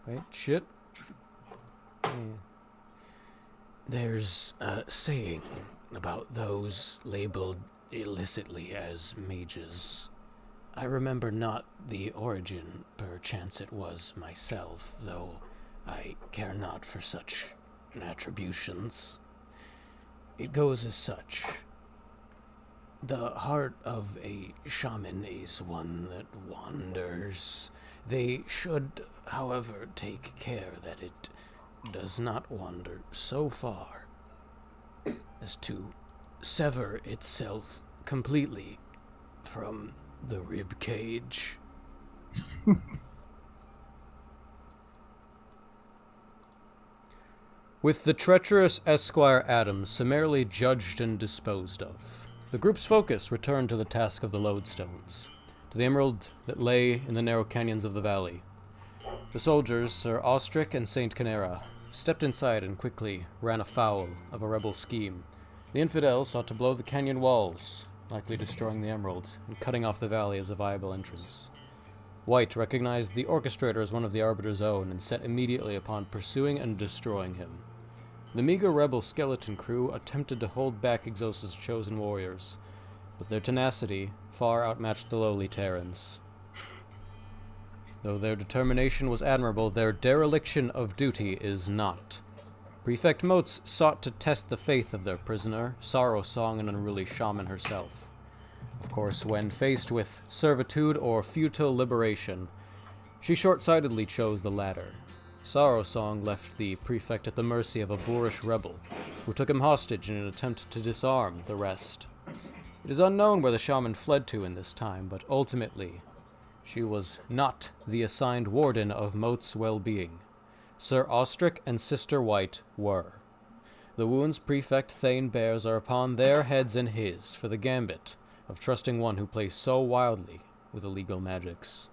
Wait, shit. There's a saying about those labeled illicitly as mages. I remember not the origin, perchance it was myself, though I care not for such attributions. It goes as such. The heart of a shaman is one that wanders. They should, however, take care that it does not wander so far as to sever itself completely from the rib cage. With the treacherous Esquire Adams summarily judged and disposed of, the group's focus returned to the task of the lodestones, to the emerald that lay in the narrow canyons of the valley. The soldiers, Sir Ostric and Saint Canera, stepped inside and quickly ran afoul of a rebel scheme. The infidels sought to blow the canyon walls, likely destroying the emerald and cutting off the valley as a viable entrance. White recognized the orchestrator as one of the Arbiter's own and set immediately upon pursuing and destroying him. The meager rebel skeleton crew attempted to hold back Exosa's chosen warriors, but their tenacity far outmatched the lowly Terrans. Though their determination was admirable, their dereliction of duty is not. Prefect Motes sought to test the faith of their prisoner, Sorrow Song, an unruly shaman herself. Of course, when faced with servitude or futile liberation, she short-sightedly chose the latter. Sorrow Song left the prefect at the mercy of a boorish rebel, who took him hostage in an attempt to disarm the rest. It is unknown where the shaman fled to in this time, but ultimately, she was not the assigned warden of Mote's well-being. Sir Ostric and Sister White were. The wounds Prefect Thane bears are upon their heads and his for the gambit of trusting one who plays so wildly with illegal magics.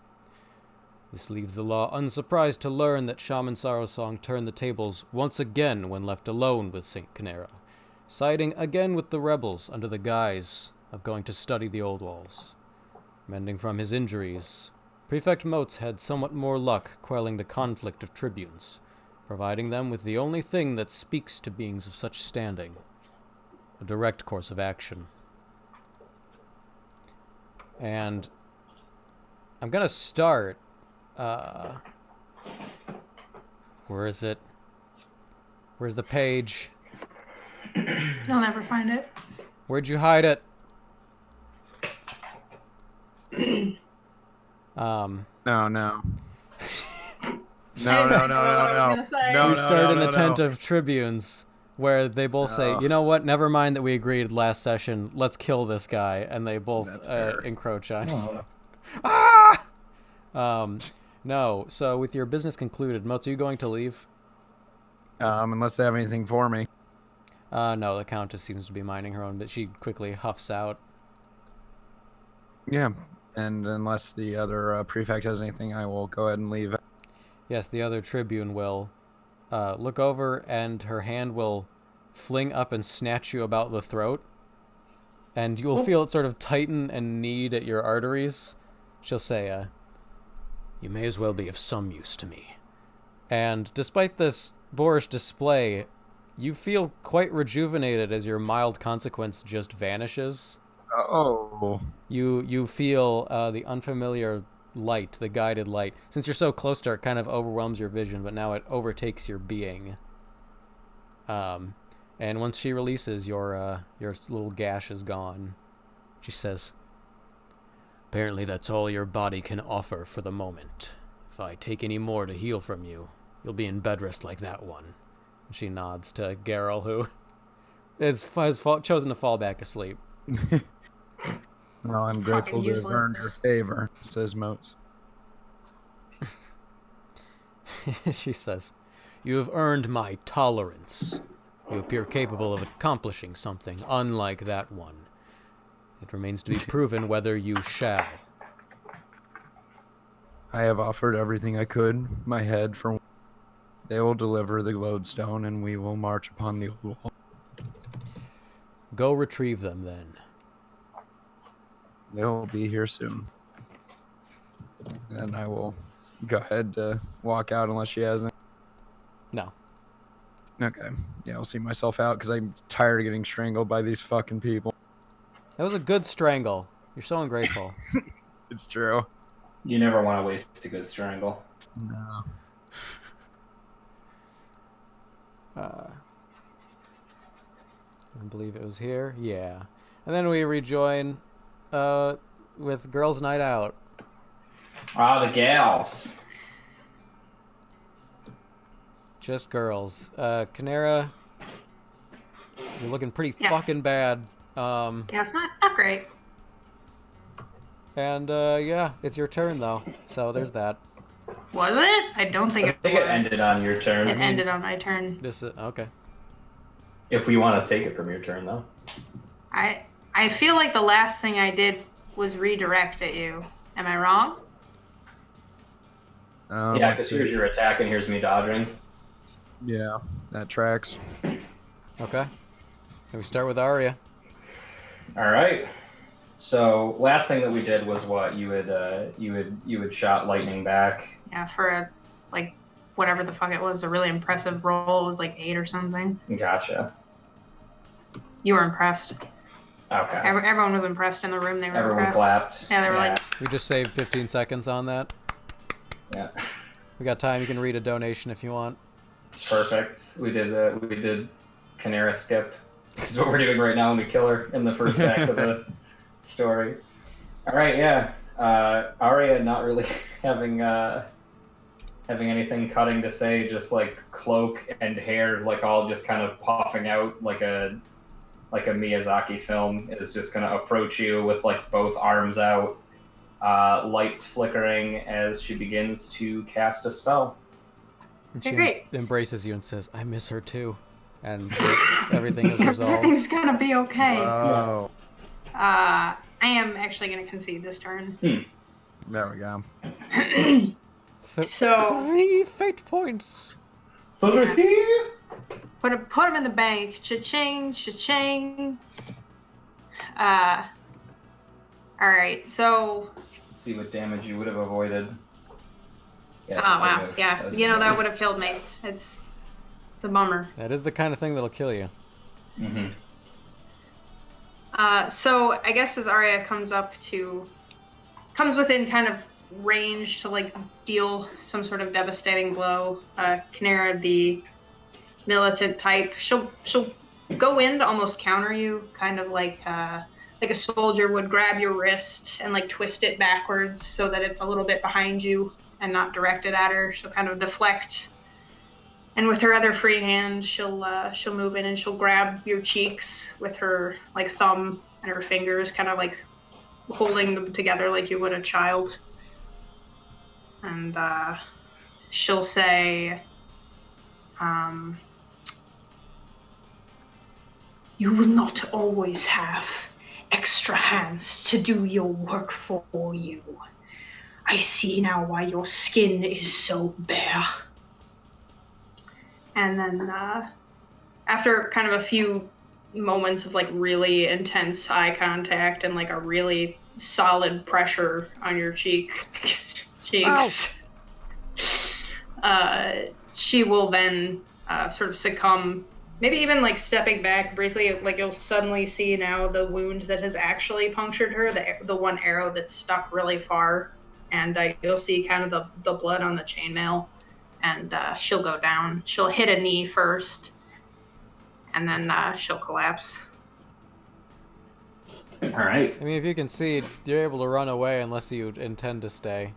This leaves the law unsurprised to learn that Shaman Sorrowsong turned the tables once again when left alone with St. Canera, siding again with the rebels under the guise of going to study the old walls. Mending from his injuries, Prefect Motes had somewhat more luck quelling the conflict of tribunes, providing them with the only thing that speaks to beings of such standing, a direct course of action. And I'm gonna start, where is it? Where's the page? You'll never find it. Where'd you hide it? No. No. We start in the tent of tribunes, where they both say, you know what, never mind that we agreed last session, let's kill this guy, and they both encroach on you. Ah! No, so with your business concluded, Motes, are you going to leave? Unless they have anything for me. No, the Countess seems to be minding her own, but she quickly huffs out. Yeah, and unless the other prefect has anything, I will go ahead and leave. Yes, the other tribune will look over, and her hand will fling up and snatch you about the throat, and you'll feel it sort of tighten and knead at your arteries. She'll say, you may as well be of some use to me. And despite this boorish display, you feel quite rejuvenated as your mild consequence just vanishes. Oh. You feel the unfamiliar light, the guided light. Since you're so close to her, it kind of overwhelms your vision, but now it overtakes your being. And once she releases, your little gash is gone. She says, apparently that's all your body can offer for the moment. If I take any more to heal from you, you'll be in bed rest like that one. And she nods to Garrel, who has chosen to fall back asleep. Well, I'm grateful to have earned your favor, says Motes. She says, you have earned my tolerance. You appear capable of accomplishing something unlike that one. It remains to be proven whether you shall. I have offered everything I could, my head for... They will deliver the lodestone, and we will march upon the old wall. Go retrieve them, then. They will be here soon. And I will go ahead to walk out unless she hasn't. No. Okay. Yeah, I'll see myself out because I'm tired of getting strangled by these fucking people. That was a good strangle. You're so ungrateful. It's true. You never want to waste a good strangle. No. I believe it was here. Yeah. And then we rejoin with Girls' Night Out. Ah, the gals. Just girls. Canara, you're looking pretty Yes. fucking bad. Yeah, it's not great. And yeah, it's your turn though. So there's that. Was it? I don't think I it think was. it ended on your turn. It ended on my turn. This is okay. If we want to take it from your turn, though. I feel like the last thing I did was redirect at you. Am I wrong? Yeah, Let's because see. here's your attack and here's me dodging. Yeah, that tracks. Okay. And we start with Arya. All right. So last thing that we did was what you had shot lightning back. Yeah, for a whatever the fuck it was, a really impressive roll. It was like 8 or something. Gotcha. You were impressed. Okay. Everyone was impressed in the room. They were Everyone impressed. clapped. Yeah, they were like, We just saved 15 seconds on that. Yeah. We got time. You can read a donation if you want. Perfect. We did Canara skip, which is what we're doing right now when we kill her in the first act of the story. All right, yeah. Arya not really having anything cutting to say, just like cloak and hair, like all just kind of puffing out like a Miyazaki film, is just gonna approach you with like both arms out, lights flickering as she begins to cast a spell. And Okay, she great. embraces you and says, "I miss her too," and everything is resolved. everything's gonna be okay. Oh, I am actually gonna concede this turn. there we go. So- 3 fate points. Put him in the bank. Cha-ching, cha-ching. All right. So. Let's see what damage you would have avoided. Yeah, Oh wow. Yeah. That would have. have killed me. It's a bummer. That is the kind of thing that'll kill you. Mm-hmm. So I guess as Arya comes within kind of range to like deal some sort of devastating blow, Canara, the militant type, she'll go in to almost counter you, kind of like a soldier would grab your wrist and like twist it backwards so that it's a little bit behind you and not directed at her. She'll kind of deflect, and with her other free hand, she'll move in and she'll grab your cheeks with her like thumb and her fingers, kind of like holding them together like you would a child. And she'll say, "You will not always have extra hands to do your work for you. I see now why your skin is so bare." And then after kind of a few moments of like really intense eye contact and like a really solid pressure on your cheeks, she will then sort of succumb, maybe even like stepping back briefly. Like you'll suddenly see now the wound that has actually punctured her, the one arrow that's stuck really far, and you'll see kind of the blood on the chainmail, and she'll go down. She'll hit a knee first, and then she'll collapse. All right. I mean, if you can see, you're able to run away unless you intend to stay.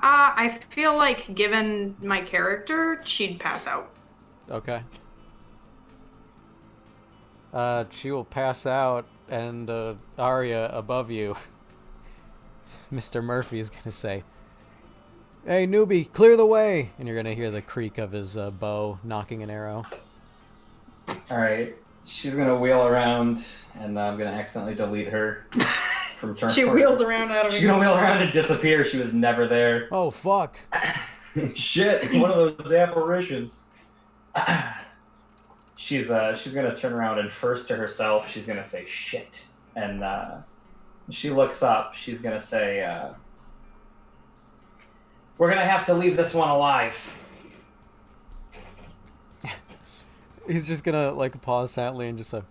I feel like given my character, she'd pass out. Okay. She will pass out, and Arya above you, Mr. Murphy, is gonna say, "Hey, newbie, clear the way!" And you're gonna hear the creak of his bow knocking an arrow. All right. She's gonna wheel around, and I'm gonna accidentally delete her from turn. She wheels around out of She's gonna wheel around and disappear. She was never there. Oh, fuck. Shit! One of those apparitions. She's gonna turn around and first to herself, she's gonna say shit, and she looks up. She's gonna say, We're gonna have to leave this one alive. He's just gonna, like, pause silently and just say,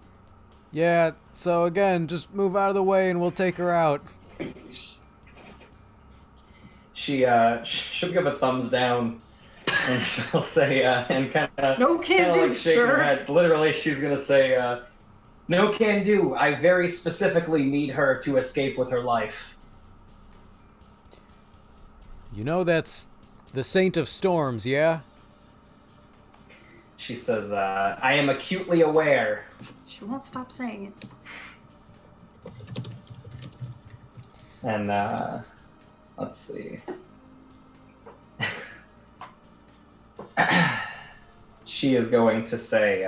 yeah, so again, just move out of the way and we'll take her out. She'll give a thumbs down, and she'll say, and kind of No can do, like shake her sir. head. Literally, she's gonna say, no can do. I very specifically need her to escape with her life. You know that's the Saint of Storms, yeah? She says, I am acutely aware. She won't stop saying it. And, let's see. She is going to say,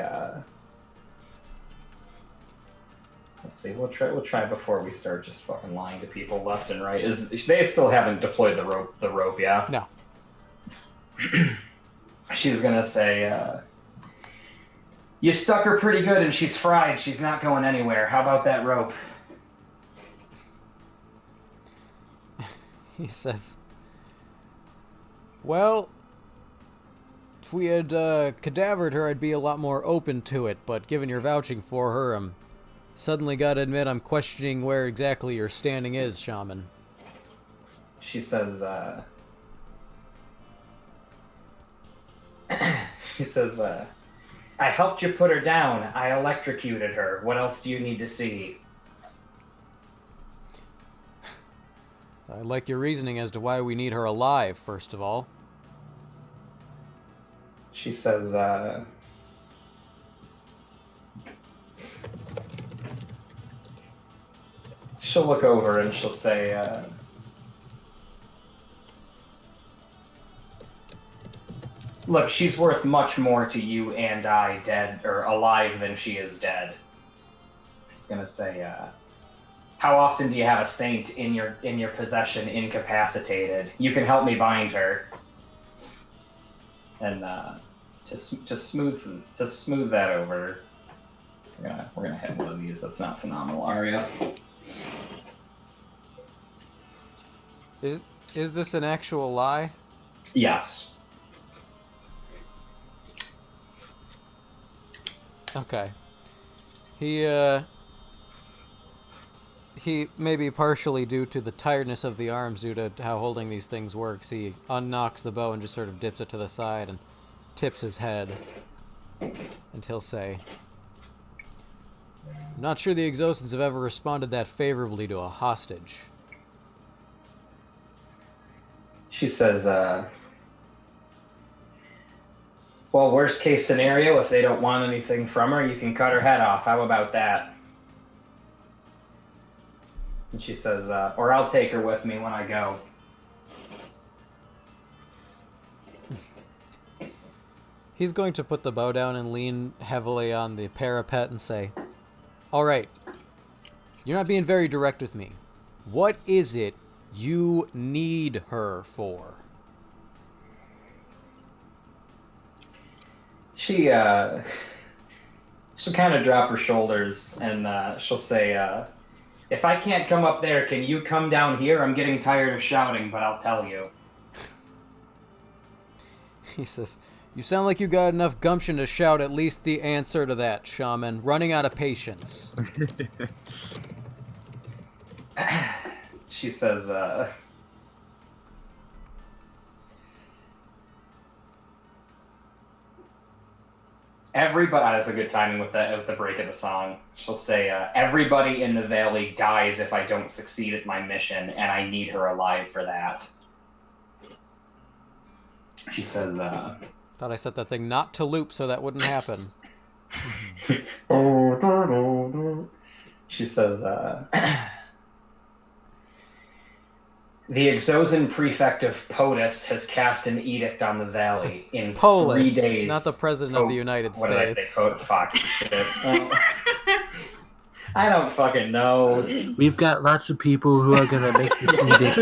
let's see, we'll try before we start just fucking lying to people left and right. They still haven't deployed the rope, yeah? No. She's gonna say, you stuck her pretty good and she's fried. She's not going anywhere. How about that rope? He says, well, if we had cadavered her, I'd be a lot more open to it, but given you're vouching for her, I'm suddenly gotta admit I'm questioning where exactly your standing is, Shaman. She says, I helped you put her down. I electrocuted her. What else do you need to see? I like your reasoning as to why we need her alive, first of all. She says, she'll look over and she'll say, look, she's worth much more to you and I dead or alive than she is dead. He's gonna say, how often do you have a saint in your possession incapacitated? You can help me bind her. And to smooth that over, we're gonna hit one of these. That's not phenomenal, Aria. Is this an actual lie? Yes. Okay. He maybe partially due to the tiredness of the arms due to how holding these things works, he unknocks the bow and just sort of dips it to the side and tips his head. And he'll say, I'm not sure the Exosans have ever responded that favorably to a hostage. She says, well, worst case scenario, if they don't want anything from her, you can cut her head off. How about that? And she says, or I'll take her with me when I go. He's going to put the bow down and lean heavily on the parapet and say, all right, you're not being very direct with me. What is it you need her for? She'll kind of drop her shoulders and she'll say, if I can't come up there, can you come down here? I'm getting tired of shouting, but I'll tell you. He says, you sound like you got enough gumption to shout at least the answer to that, Shaman. Running out of patience. She says, everybody, that's a good timing with the break of the song. She'll say, everybody in the valley dies if I don't succeed at my mission, and I need her alive for that. She says, Thought I set that thing not to loop so that wouldn't happen. She says, the Exosan prefect of Potus has cast an edict on the valley in Polis, 3 days. not the president of the United What States. did I say? Fuck shit. I don't fucking know. We've got lots of people who are gonna make this edict.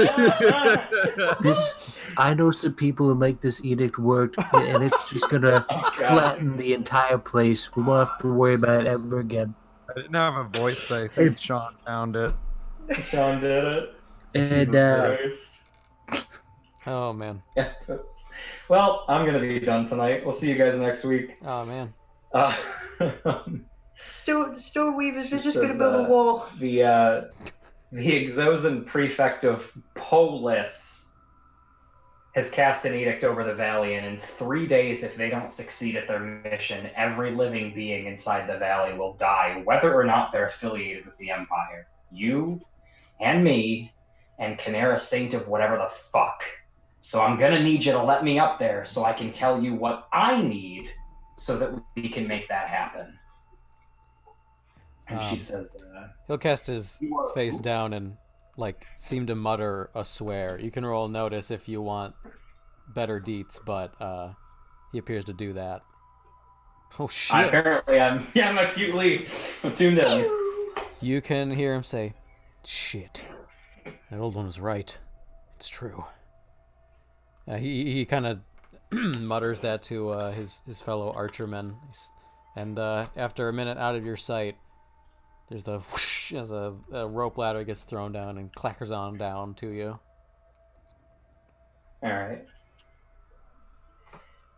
I know some people who make this edict work, and it's just gonna flatten the entire place. We won't have to worry about it ever again. I didn't have a voice, but I think Sean found it. Sean did it. And Jesus Christ. Oh, man. Yeah. Well, I'm gonna be done tonight. We'll see you guys next week. Oh, man. Uh, Store weavers, they're she just gonna says, build a wall. the Exosan prefect of Polis has cast an edict over the valley, and in 3 days, if they don't succeed at their mission, every living being inside the valley will die, whether or not they're affiliated with the Empire. You and me and Canara Saint of whatever the fuck. So I'm gonna need you to let me up there so I can tell you what I need so that we can make that happen. And she says, He'll cast his face down and, like, seem to mutter a swear. You can roll notice if you want better deets, but he appears to do that. Oh, shit. apparently I'm acutely tuned in. You can hear him say, shit. That old one was right. It's true. He kind of mutters that to his fellow archermen. And after a minute out of your sight, there's the whoosh as a rope ladder gets thrown down and clackers on down to you. All right.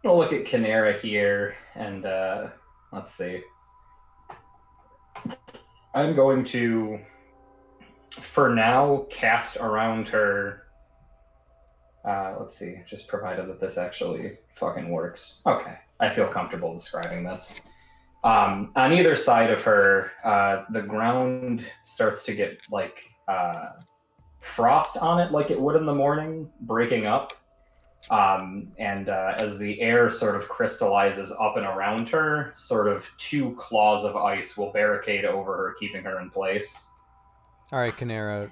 I'll look at Canara here, and let's see. I'm going to, for now, cast around her. Let's see, just provided that this actually fucking works. Okay, I feel comfortable describing this. On either side of her, the ground starts to get like frost on it, like it would in the morning, breaking up. As the air sort of crystallizes up and around her, sort of 2 claws of ice will barricade over her, keeping her in place. All right, Canara.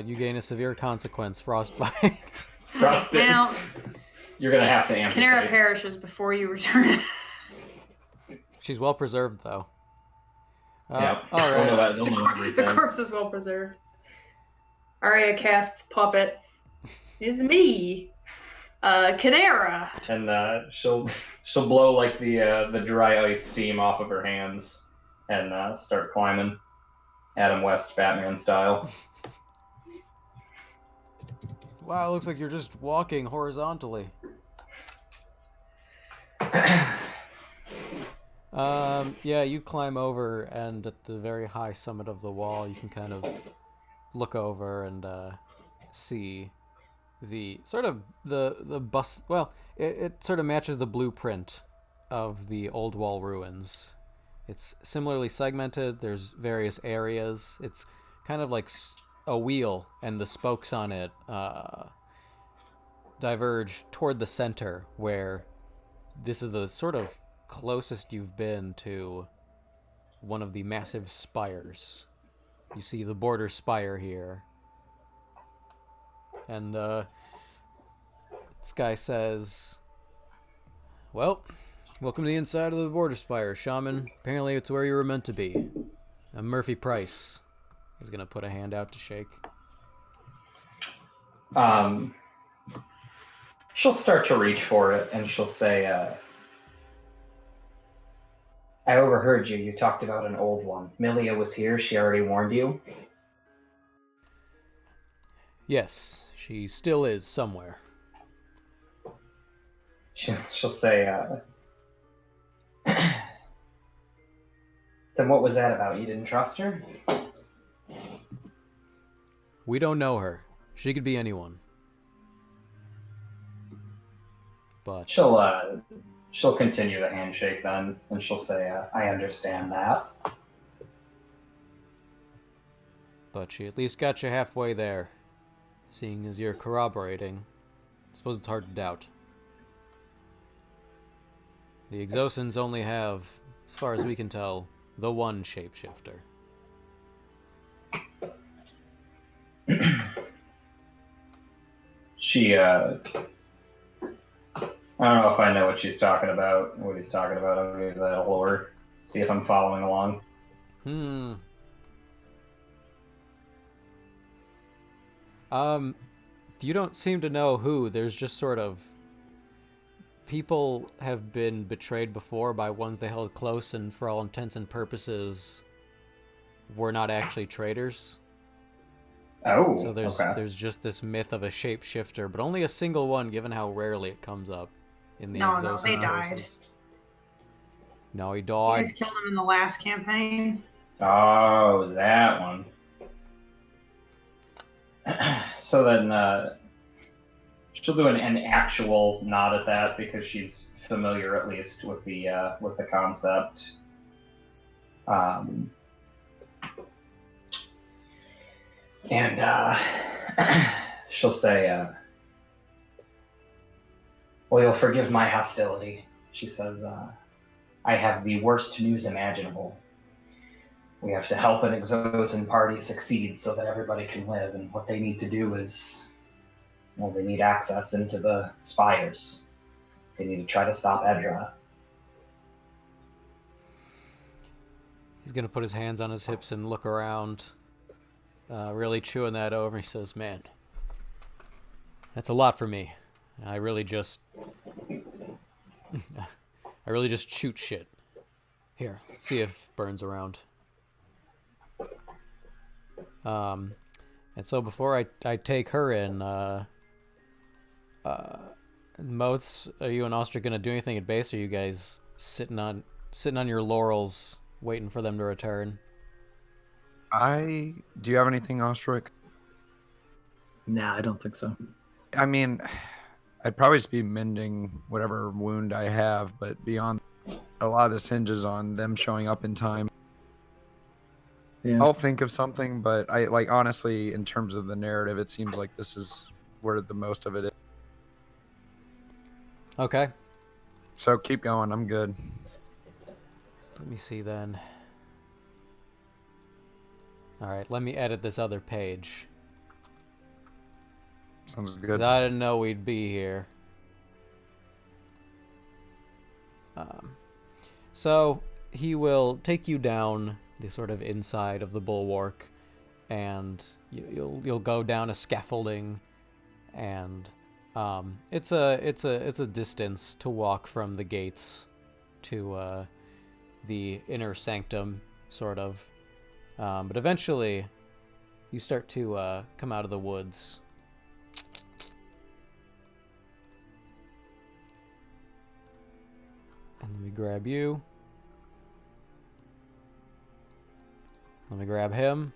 You gain a severe consequence, frostbite. Frostbite. Now, You're gonna have to amputate. Canara perishes before you return. She's well preserved, though. Yeah. All right. They'll know everything. The corpse is well preserved. Arya casts puppet. It's me, Canara. And she'll blow like the dry ice steam off of her hands and start climbing, Adam West Batman style. Wow, it looks like you're just walking horizontally. Yeah, you climb over, and at the very high summit of the wall, you can kind of look over and see the sort of the bust. Well, it sort of matches the blueprint of the old wall ruins. It's similarly segmented. There's various areas. It's kind of like a wheel, and the spokes on it diverge toward the center, where this is the sort of closest you've been to one of the massive spires. You see the border spire here. And this guy says, well, welcome to the inside of the border spire, Shaman. Apparently it's where you were meant to be. I'm Murphy Price. He's going to put a hand out to shake. She'll start to reach for it, and she'll say, I overheard you. You talked about an old one. Milia was here. She already warned you? Yes, she still is somewhere. She'll say, then what was that about? You didn't trust her? We don't know her. She could be anyone. But she'll continue the handshake then, and she'll say, I understand that. But she at least got you halfway there. Seeing as you're corroborating, I suppose it's hard to doubt. The Exosans only have, as far as we can tell, the one shapeshifter. I don't know if I know what she's talking about, what he's talking about. I'm going to that lore, see if I'm following along. You don't seem to know who. There's just sort of... People have been betrayed before by ones they held close, and for all intents and purposes, were not actually traitors. Oh, So okay. there's just this myth of a shapeshifter, but only a single one, given how rarely it comes up in the No, they Exosan died. forces. No, he You died. guys killed him in the last campaign. Oh, it was that one. So then she'll do an actual nod at that because she's familiar at least with the concept. And she'll say, "Well, you'll forgive my hostility." She says, "I have the worst news imaginable. We have to help an Exosan party succeed so that everybody can live, and what they need to do is, well, they need access into the Spires. They need to try to stop Edra." He's gonna put his hands on his hips and look around, really chewing that over. He says, "Man, that's a lot for me. I really just, shoot shit. Here, let's see if Burns around." And so before I take her in, Moats, are you and Ostra gonna do anything at base? Or are you guys sitting on your laurels, waiting for them to return? Do you have anything, Ostrich? Nah, I don't think so. I mean, I'd probably just be mending whatever wound I have, but beyond, a lot of this hinges on them showing up in time. Yeah. I'll think of something, but I like honestly, in terms of the narrative, it seems like this is where the most of it is. Okay. So keep going. I'm good. Let me see then. Alright, let me edit this other page. Sounds 'Cause good. I didn't know we'd be here. So he will take you down the sort of inside of the bulwark, and you'll go down a scaffolding, and it's a distance to walk from the gates to the inner sanctum, sort of. But eventually, you start to come out of the woods. And let me grab you. Let me grab him.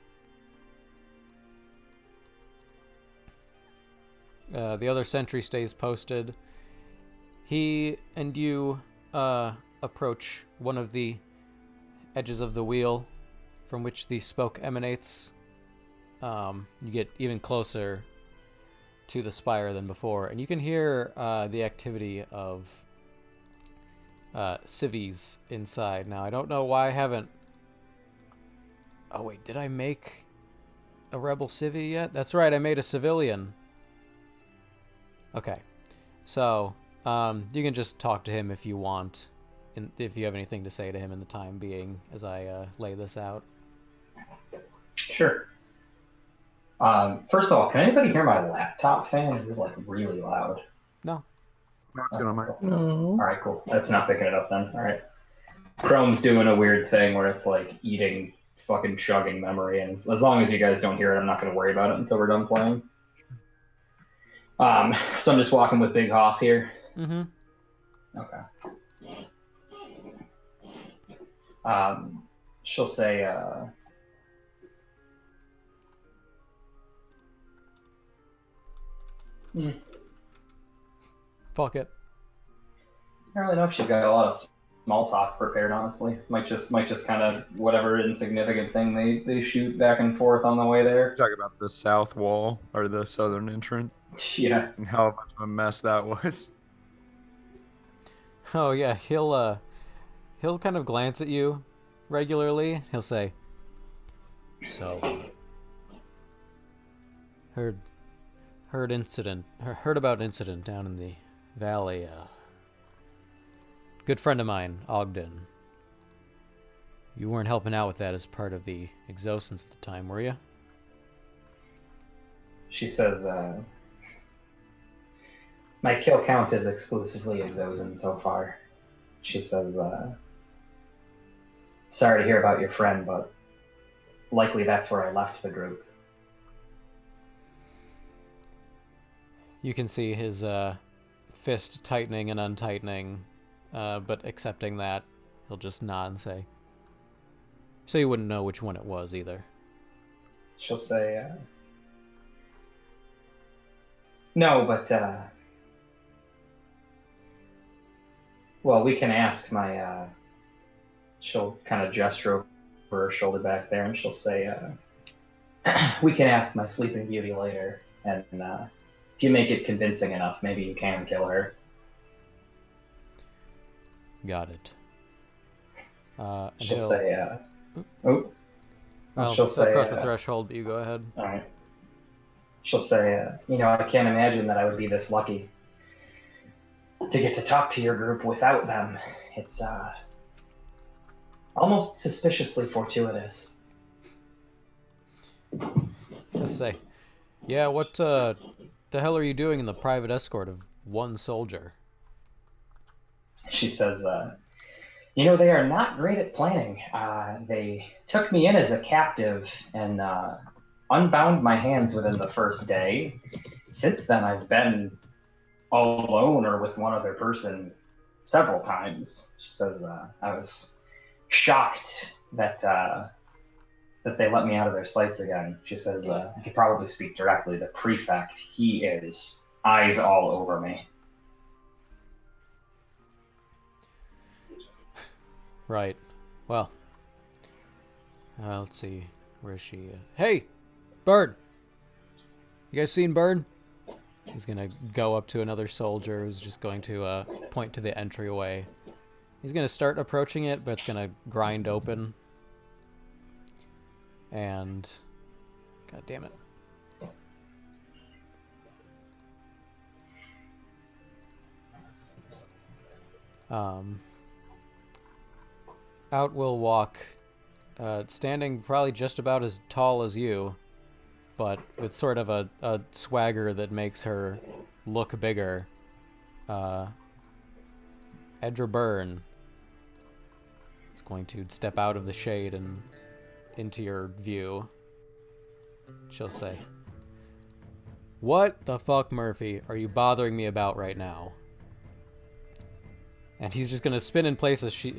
The other sentry stays posted. He and you approach one of the edges of the wheel from which the smoke emanates. You get even closer to the spire than before, and you can hear the activity of civvies inside. Now, I don't know why I haven't... Oh, wait, did I make a rebel civvy yet? That's right, I made a civilian. Okay, so you can just talk to him if you want, and if you have anything to say to him in the time being as I lay this out. Sure. First of all, can anybody hear my laptop fan? It is like really loud. No. No, it's good on my. No. All right, cool. That's not picking it up then. All right. Chrome's doing a weird thing where it's like eating fucking chugging memory, and as long as you guys don't hear it, I'm not going to worry about it until we're done playing. So I'm just walking with Big Hoss here. Mm-hmm. Okay. She'll say, Fuck it. I don't really know if she's got a lot of small talk prepared, honestly. Might just kind of whatever insignificant thing they shoot back and forth on the way there. Talk about the south wall or the southern entrance Yeah. and how much of a mess that was. Oh yeah, he'll kind of glance at you regularly. He'll say, "So, heard about incident down in the valley. Good friend of mine, Ogden. You weren't helping out with that as part of the Exosans at the time, were you?" She says, my kill count is exclusively Exosan so far. She says, sorry to hear about your friend, but likely that's where I left the group. You can see his fist tightening and untightening, but accepting that, he'll just nod and say, so you wouldn't know which one it was either. She'll say, no, but, well, we can ask my, she'll kind of gesture over her shoulder back there, and she'll say, we can ask my sleeping beauty later, and if you make it convincing enough, maybe you can kill her. Got it. And She'll he'll- say, Well, she'll say, across the threshold, but you go ahead. all right. She'll say, I can't imagine that I would be this lucky to get to talk to your group without them. It's almost suspiciously fortuitous. Let's say, yeah, what the hell are you doing in the private escort of one soldier? She says, they are not great at planning. They took me in as a captive and unbound my hands within the first day. Since then, I've been all alone or with one other person several times. She says, I was shocked that they let me out of their sights again. She says, I could probably speak directly. The prefect, he is eyes all over me. Right. Well, let's see. Where is she? Hey, Bird! You guys seen Bird? He's gonna go up to another soldier who's just going to point to the entryway. He's gonna start approaching it, but it's gonna grind open. And... God damn it. Out will walk, standing probably just about as tall as you, but with sort of a swagger that makes her look bigger. Edra Byrne is going to step out of the shade and into your view. She'll say, "What the fuck, Murphy, are you bothering me about right now?" And he's just gonna spin in place as she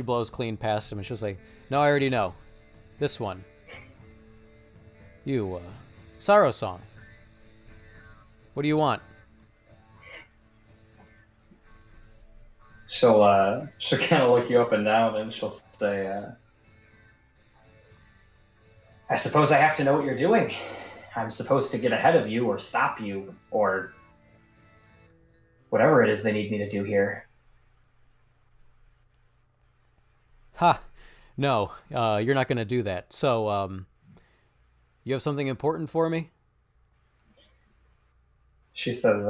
blows clean past him, and she'll say, "No, I already know. This one. You, Sorrow Song. What do you want?" She'll kind of look you up and down, and she'll say, I suppose I have to know what you're doing. I'm supposed to get ahead of you or stop you or whatever it is they need me to do here. Ha! No, you're not going to do that. So, you have something important for me? She says,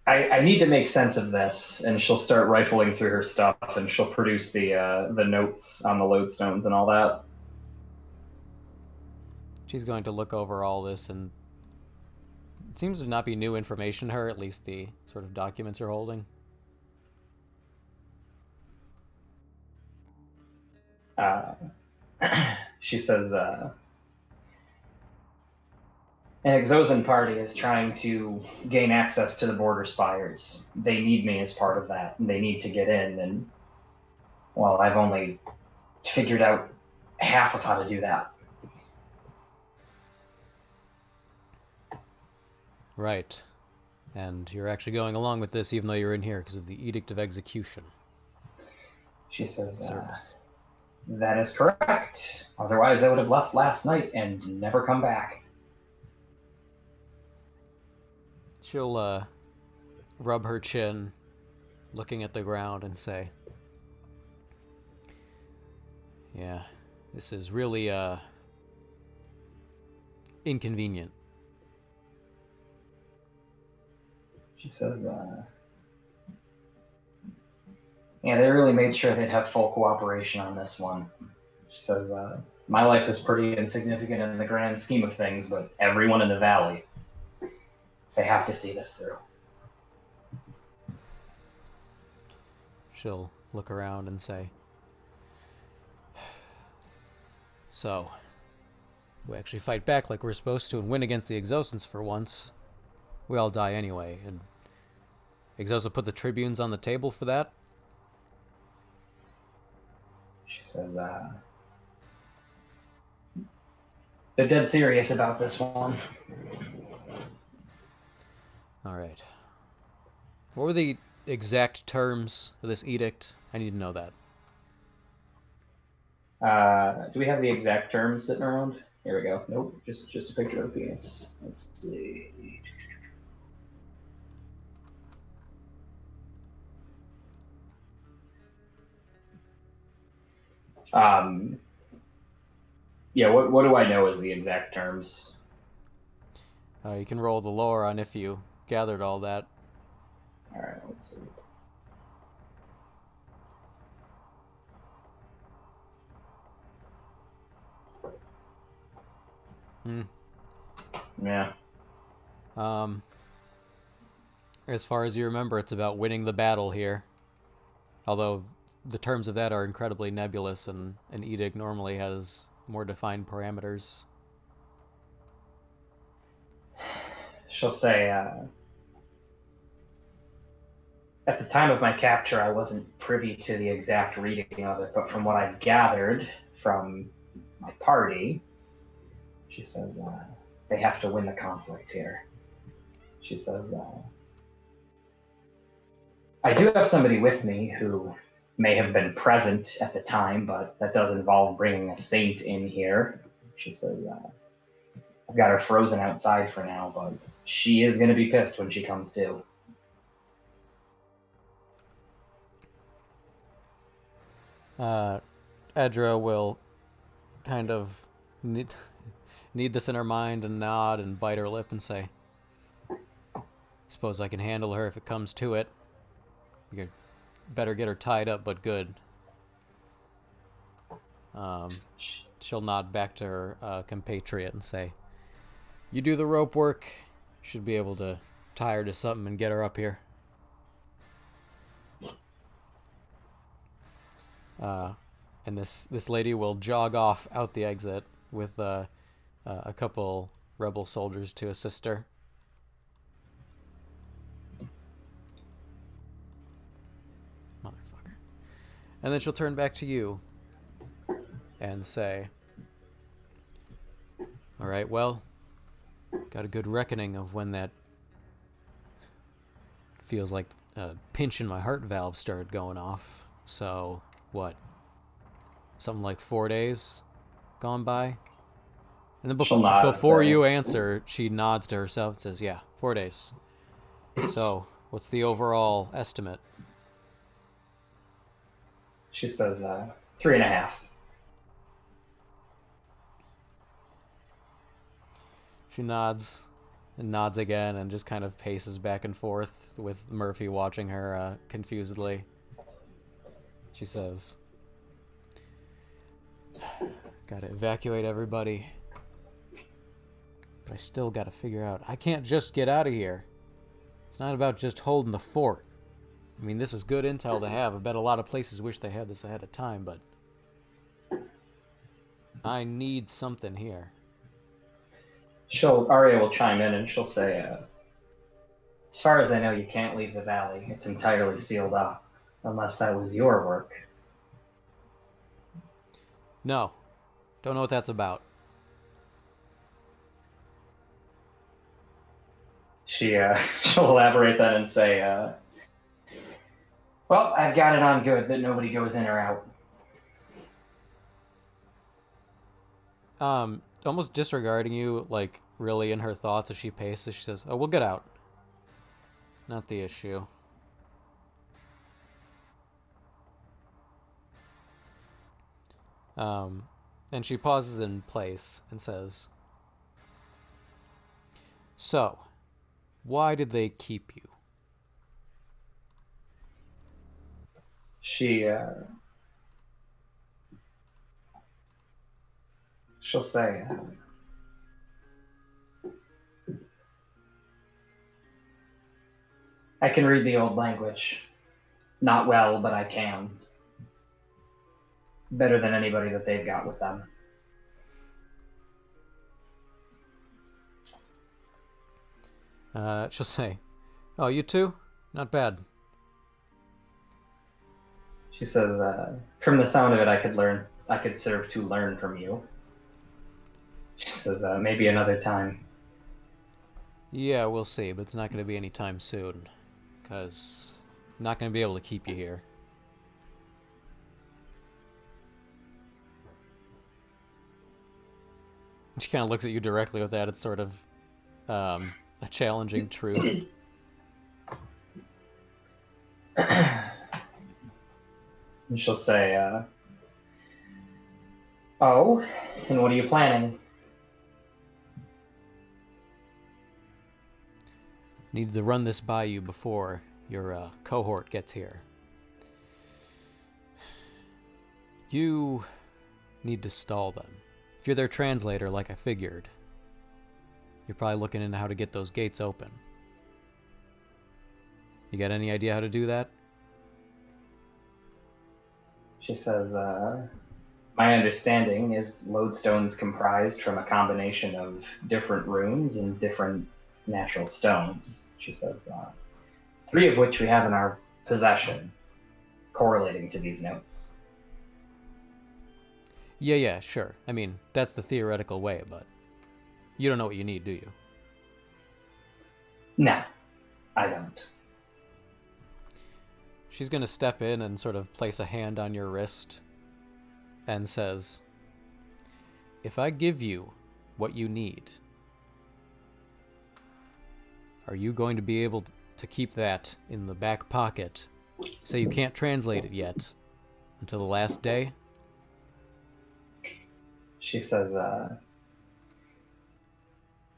I need to make sense of this, and she'll start rifling through her stuff, and she'll produce the notes on the lodestones and all that. She's going to look over all this, and it seems to not be new information to her, at least the sort of documents you're holding. She says, an Exosan party is trying to gain access to the border spires. They need me as part of that, and they need to get in, and, well, I've only figured out half of how to do that. Right. And you're actually going along with this even though you're in here because of the Edict of Execution. She says, Service. That is correct. Otherwise, I would have left last night and never come back. She'll rub her chin, looking at the ground, and say, "Yeah, this is really inconvenient." She says, yeah, they really made sure they'd have full cooperation on this one. She says, my life is pretty insignificant in the grand scheme of things, but everyone in the valley, they have to see this through. She'll look around and say, "So, we actually fight back like we're supposed to and win against the Exosans for once, we all die anyway. And Exosa put the tribunes on the table for that. She says, they're dead serious about this one. All right. What were the exact terms of this edict? I need to know that. Do we have the exact terms sitting around? Here we go. Nope, just a picture of the penis. Let's see. Yeah, what do I know as the exact terms? You can roll the lore on if you gathered all that. All right, let's see. Yeah. As far as you remember, it's about winning the battle here. Although the terms of that are incredibly nebulous, and an edict normally has more defined parameters. She'll say, at the time of my capture, I wasn't privy to the exact reading of it, but from what I've gathered from my party, she says, they have to win the conflict here. She says, I do have somebody with me who may have been present at the time, but that does involve bringing a saint in here. She says, I've got her frozen outside for now, but she is going to be pissed when she comes to. Edra will kind of need this in her mind and nod and bite her lip and say, suppose I can handle her if it comes to it. You better get her tied up, but good. She'll nod back to her compatriot and say, you do the rope work. Should be able to tie her to something and get her up here. And this lady will jog off out the exit with a couple rebel soldiers to assist her. Motherfucker. And then she'll turn back to you and say, all right, well, got a good reckoning of when that feels like a pinch in my heart valve started going off. So, what? Something like 4 days gone by? And then before you answer, she nods to herself and says, yeah, 4 days. So, what's the overall estimate? She says, 3.5. She nods and nods again and just kind of paces back and forth with Murphy watching her confusedly. She says, gotta evacuate everybody. But I still gotta figure out, I can't just get out of here. It's not about just holding the fort. I mean, this is good intel to have. I bet a lot of places wish they had this ahead of time, but I need something here. Arya will chime in and she'll say, as far as I know, you can't leave the valley. It's entirely sealed up, unless that was your work. No. Don't know what that's about. She'll elaborate then and say, well, I've got it on good that nobody goes in or out. Almost disregarding you, like, really in her thoughts as she paces, she says, oh, we'll get out. Not the issue. And she pauses in place and says, so, why did they keep you? She'll say, I can read the old language. Not well, but I can. Better than anybody that they've got with them. She'll say, "Oh, you too? Not bad." She says, "From the sound of it, I could serve to learn from you." She says, "Maybe another time." Yeah, we'll see, but it's not going to be any time soon, because I'm not going to be able to keep you here. She kind of looks at you directly with that. It's sort of a challenging truth. And she'll say, "Oh, and what are you planning?" Needed to run this by you before your cohort gets here. You need to stall them. If you're their translator, like I figured, you're probably looking into how to get those gates open. You got any idea how to do that? She says, "My understanding is lodestone's comprised from a combination of different runes and different natural stones." She says, "3 of which we have in our possession, correlating to these notes." Yeah, sure. I mean, that's the theoretical way, but you don't know what you need, do you? No, I don't. She's going to step in and sort of place a hand on your wrist and says, "If I give you what you need, are you going to be able to keep that in the back pocket? Say you can't translate it yet until the last day?" She says,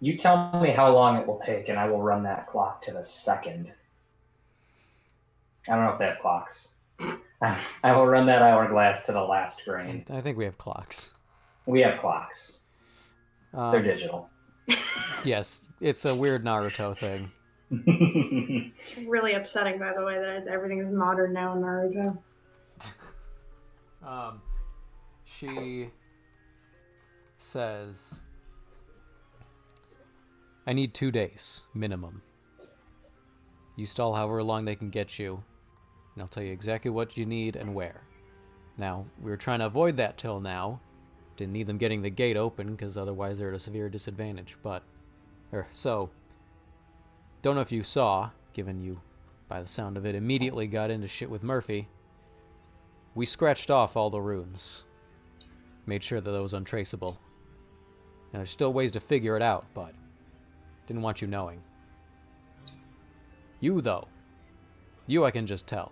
"You tell me how long it will take, and I will run that clock to the second." I don't know if they have clocks. I will run that hourglass to the last grain. I think we have clocks. We have clocks. They're digital. Yes, it's a weird Naruto thing. It's really upsetting, by the way, that everything's modern now in Naruto. She says, "I need 2 days, minimum. You stall however long they can get you, and I'll tell you exactly what you need and where." Now, we were trying to avoid that till now. Didn't need them getting the gate open, because otherwise they're at a severe disadvantage, so, don't know if you saw, given you, by the sound of it, immediately got into shit with Murphy. We scratched off all the runes. Made sure that it was untraceable. Now, there's still ways to figure it out, but didn't want you knowing. You, though. You I can just tell.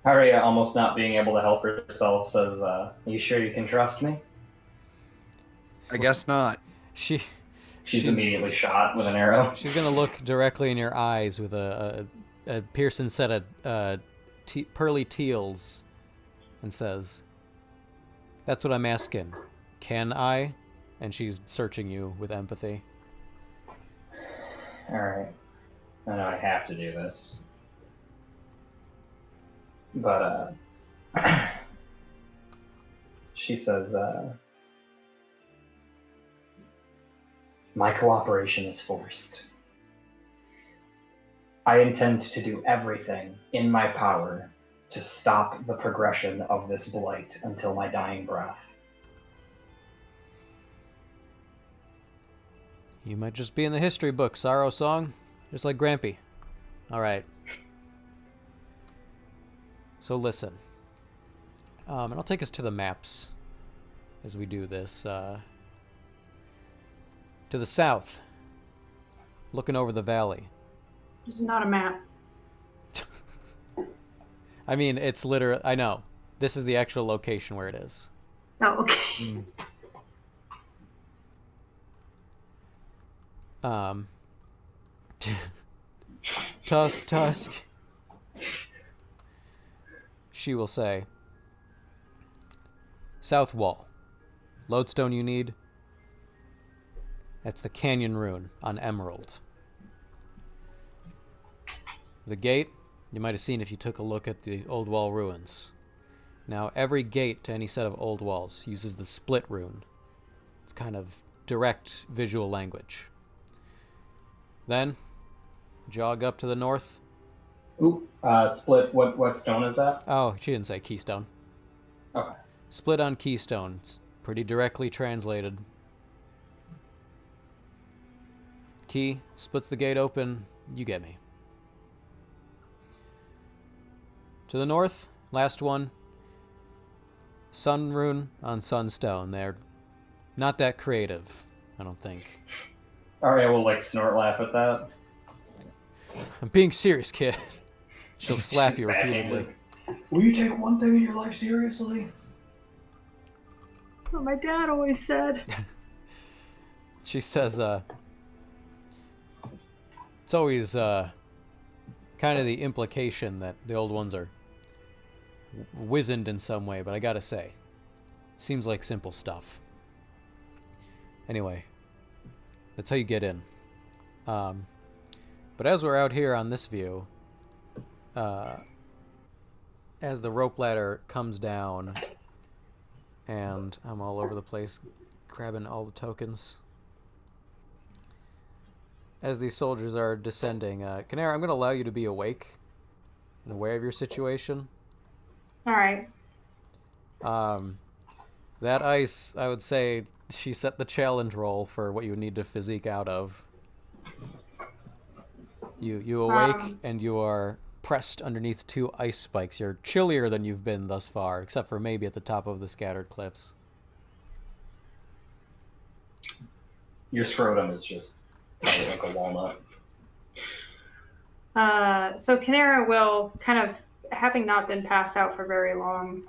Arya, almost not being able to help herself, says, "Are you sure you can trust me?" I guess not. She's immediately shot with an arrow. She's gonna look directly in your eyes with a piercing set of pearly teals and says, "That's what I'm asking. Can I?" And she's searching you with empathy. Alright. I know I have to do this. But, she says, "My cooperation is forced. I intend to do everything in my power to stop the progression of this blight until my dying breath." You might just be in the history book, Sorrow Song. Just like Grampy. Alright. So listen. And I'll take us to the maps as we do this. To the south. Looking over the valley. This is not a map. I mean, it's literally... I know. This is the actual location where it is. Oh, okay. Tusk. She will say, "South wall. Lodestone you need. That's the canyon rune on Emerald. The gate, you might have seen if you took a look at the old wall ruins. Now, every gate to any set of old walls uses the split rune. It's kind of direct visual language. Then, jog up to the north. Ooh, split. What stone is that? Oh, she didn't say keystone. Okay. Split on keystone. It's pretty directly translated. Key splits the gate open. You get me. To the north, last one. Sun rune on sunstone. They're not that creative, I don't think. Arya will like snort laugh at that. I'm being serious, kid. She'll slap She's you repeatedly. Will you take one thing in your life seriously? What my dad always said. She says, it's always kind of the implication that the old ones are wizened in some way, but I gotta say, seems like simple stuff. Anyway, that's how you get in. But as we're out here on this view, as the rope ladder comes down, and I'm all over the place grabbing all the tokens. As these soldiers are descending, Canara, I'm going to allow you to be awake and aware of your situation. All right. That ice, I would say, she set the challenge roll for what you would need to physique out of. You awake and you are pressed underneath 2 ice spikes. You're chillier than you've been thus far, except for maybe at the top of the scattered cliffs. Your scrotum is just like a walnut. So Canara will kind of, having not been passed out for very long,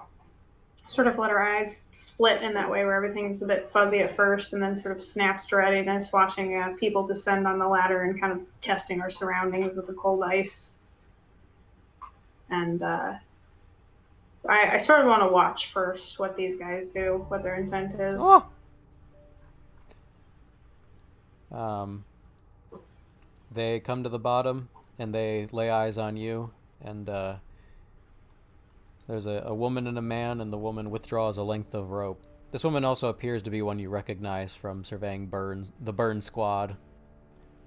sort of let her eyes split in that way where everything's a bit fuzzy at first and then sort of snaps to readiness, watching people descend on the ladder and kind of testing our surroundings with the cold ice. And I sort of want to watch first what these guys do, what their intent is. Oh! They come to the bottom and they lay eyes on you, and there's a woman and a man, and the woman withdraws a length of rope. This woman also appears to be one you recognize from surveying the Burn Squad.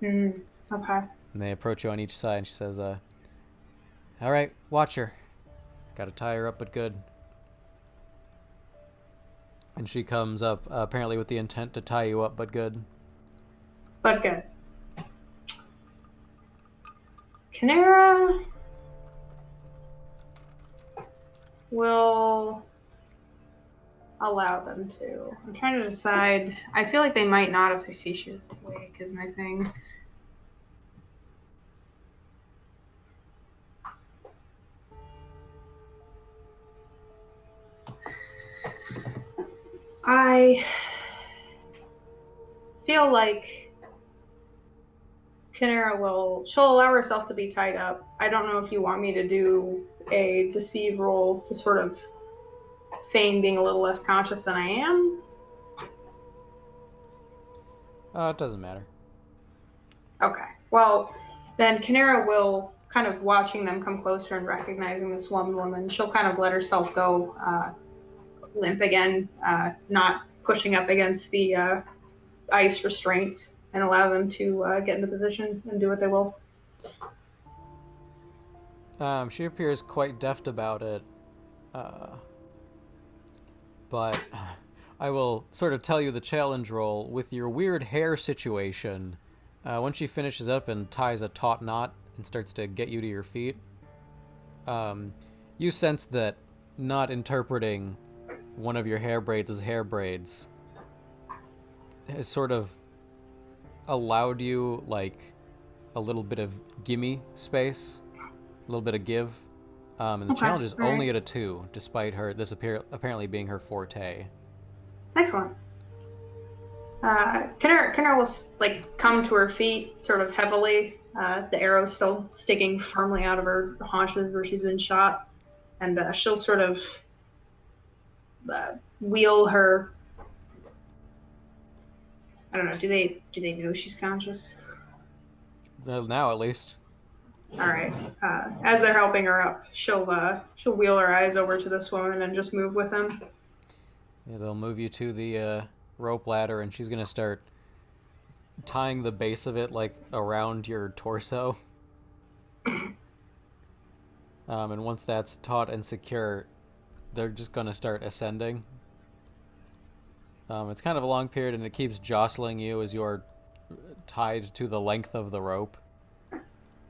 Okay. And they approach you on each side, and she says, all right, watch her. Gotta tie her up, but good. And she comes up, apparently with the intent to tie you up, but good. But good. Canara will allow them to. I'm trying to decide. I feel like they might not if I see she awake is my thing. I feel like Canara she'll allow herself to be tied up. I don't know if you want me to do a deceive roll to sort of feign being a little less conscious than I am. It doesn't matter. Okay. Well, then Canara will, kind of watching them come closer and recognizing this one woman, she'll kind of let herself go limp again, not pushing up against the ice restraints, and allow them to get into position and do what they will. She appears quite deft about it, but I will sort of tell you the challenge roll. With your weird hair situation, once she finishes up and ties a taut knot and starts to get you to your feet, you sense that not interpreting one of your hair braids as hair braids has sort of allowed you like a little bit of gimme space, a little bit of give, and the challenge is only at a 2, despite this apparently being her forte. Excellent. Canara will come to her feet sort of heavily, the arrow still sticking firmly out of her haunches where she's been shot, and she'll sort of wheel her. I don't know. Do they know she's conscious? Now, at least. All right. As they're helping her up, she'll wheel her eyes over to this woman and just move with them. Yeah, they'll move you to the rope ladder, and she's gonna start tying the base of it like around your torso. And once that's taut and secure, they're just gonna start ascending. It's kind of a long period, and it keeps jostling you as you're tied to the length of the rope,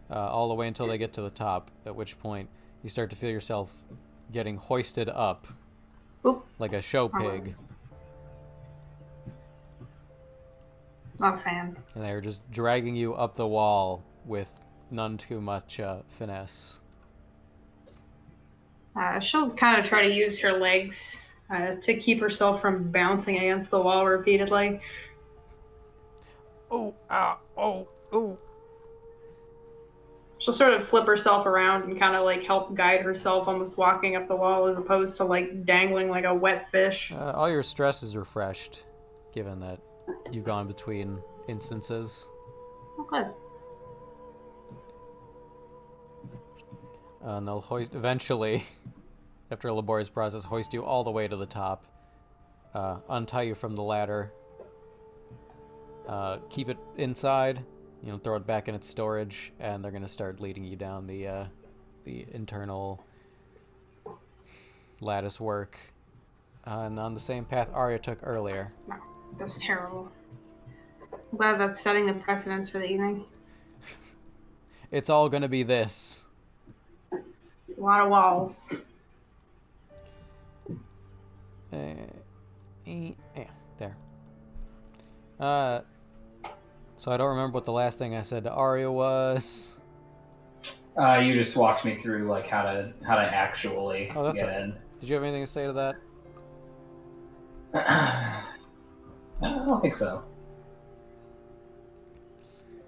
all the way until they get to the top, at which point you start to feel yourself getting hoisted up Oop. like a show pig. Not a fan. And they're just dragging you up the wall with none too much finesse. She'll kind of try to use her legs to keep herself from bouncing against the wall repeatedly. Oh, ah, oh, oh. She'll sort of flip herself around and kind of like help guide herself, almost walking up the wall as opposed to like dangling like a wet fish. All your stress is refreshed, given that you've gone between instances. Oh, good. And they'll eventually, after a laborious process, hoist you all the way to the top, untie you from the ladder, keep it inside, throw it back in its storage, and they're going to start leading you down the internal lattice work, and on the same path Arya took earlier. That's terrible. I'm glad that's setting the precedence for the evening. It's all going to be this. A lot of walls. There. So I don't remember what the last thing I said to Arya was. You just walked me through like how to actually get in. Did you have anything to say to that? I don't think so.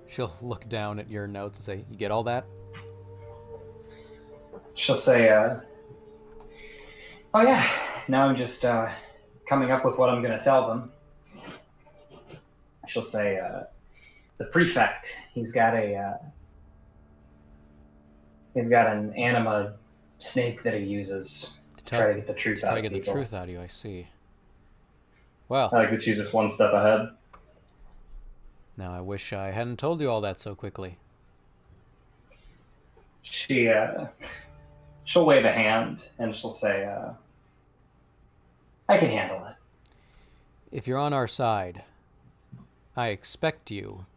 She'll look down at your notes and say, "You get all that?" She'll say, "Oh yeah, now I'm just coming up with what I'm going to tell them." She'll say, "The prefect, he's got an anima snake that he uses to try to get the truth out of people." The truth out of you, I see. Well, I like that she's just one step ahead. Now I wish I hadn't told you all that so quickly. She'll wave a hand and she'll say, "I can handle it." If you're on our side, I expect you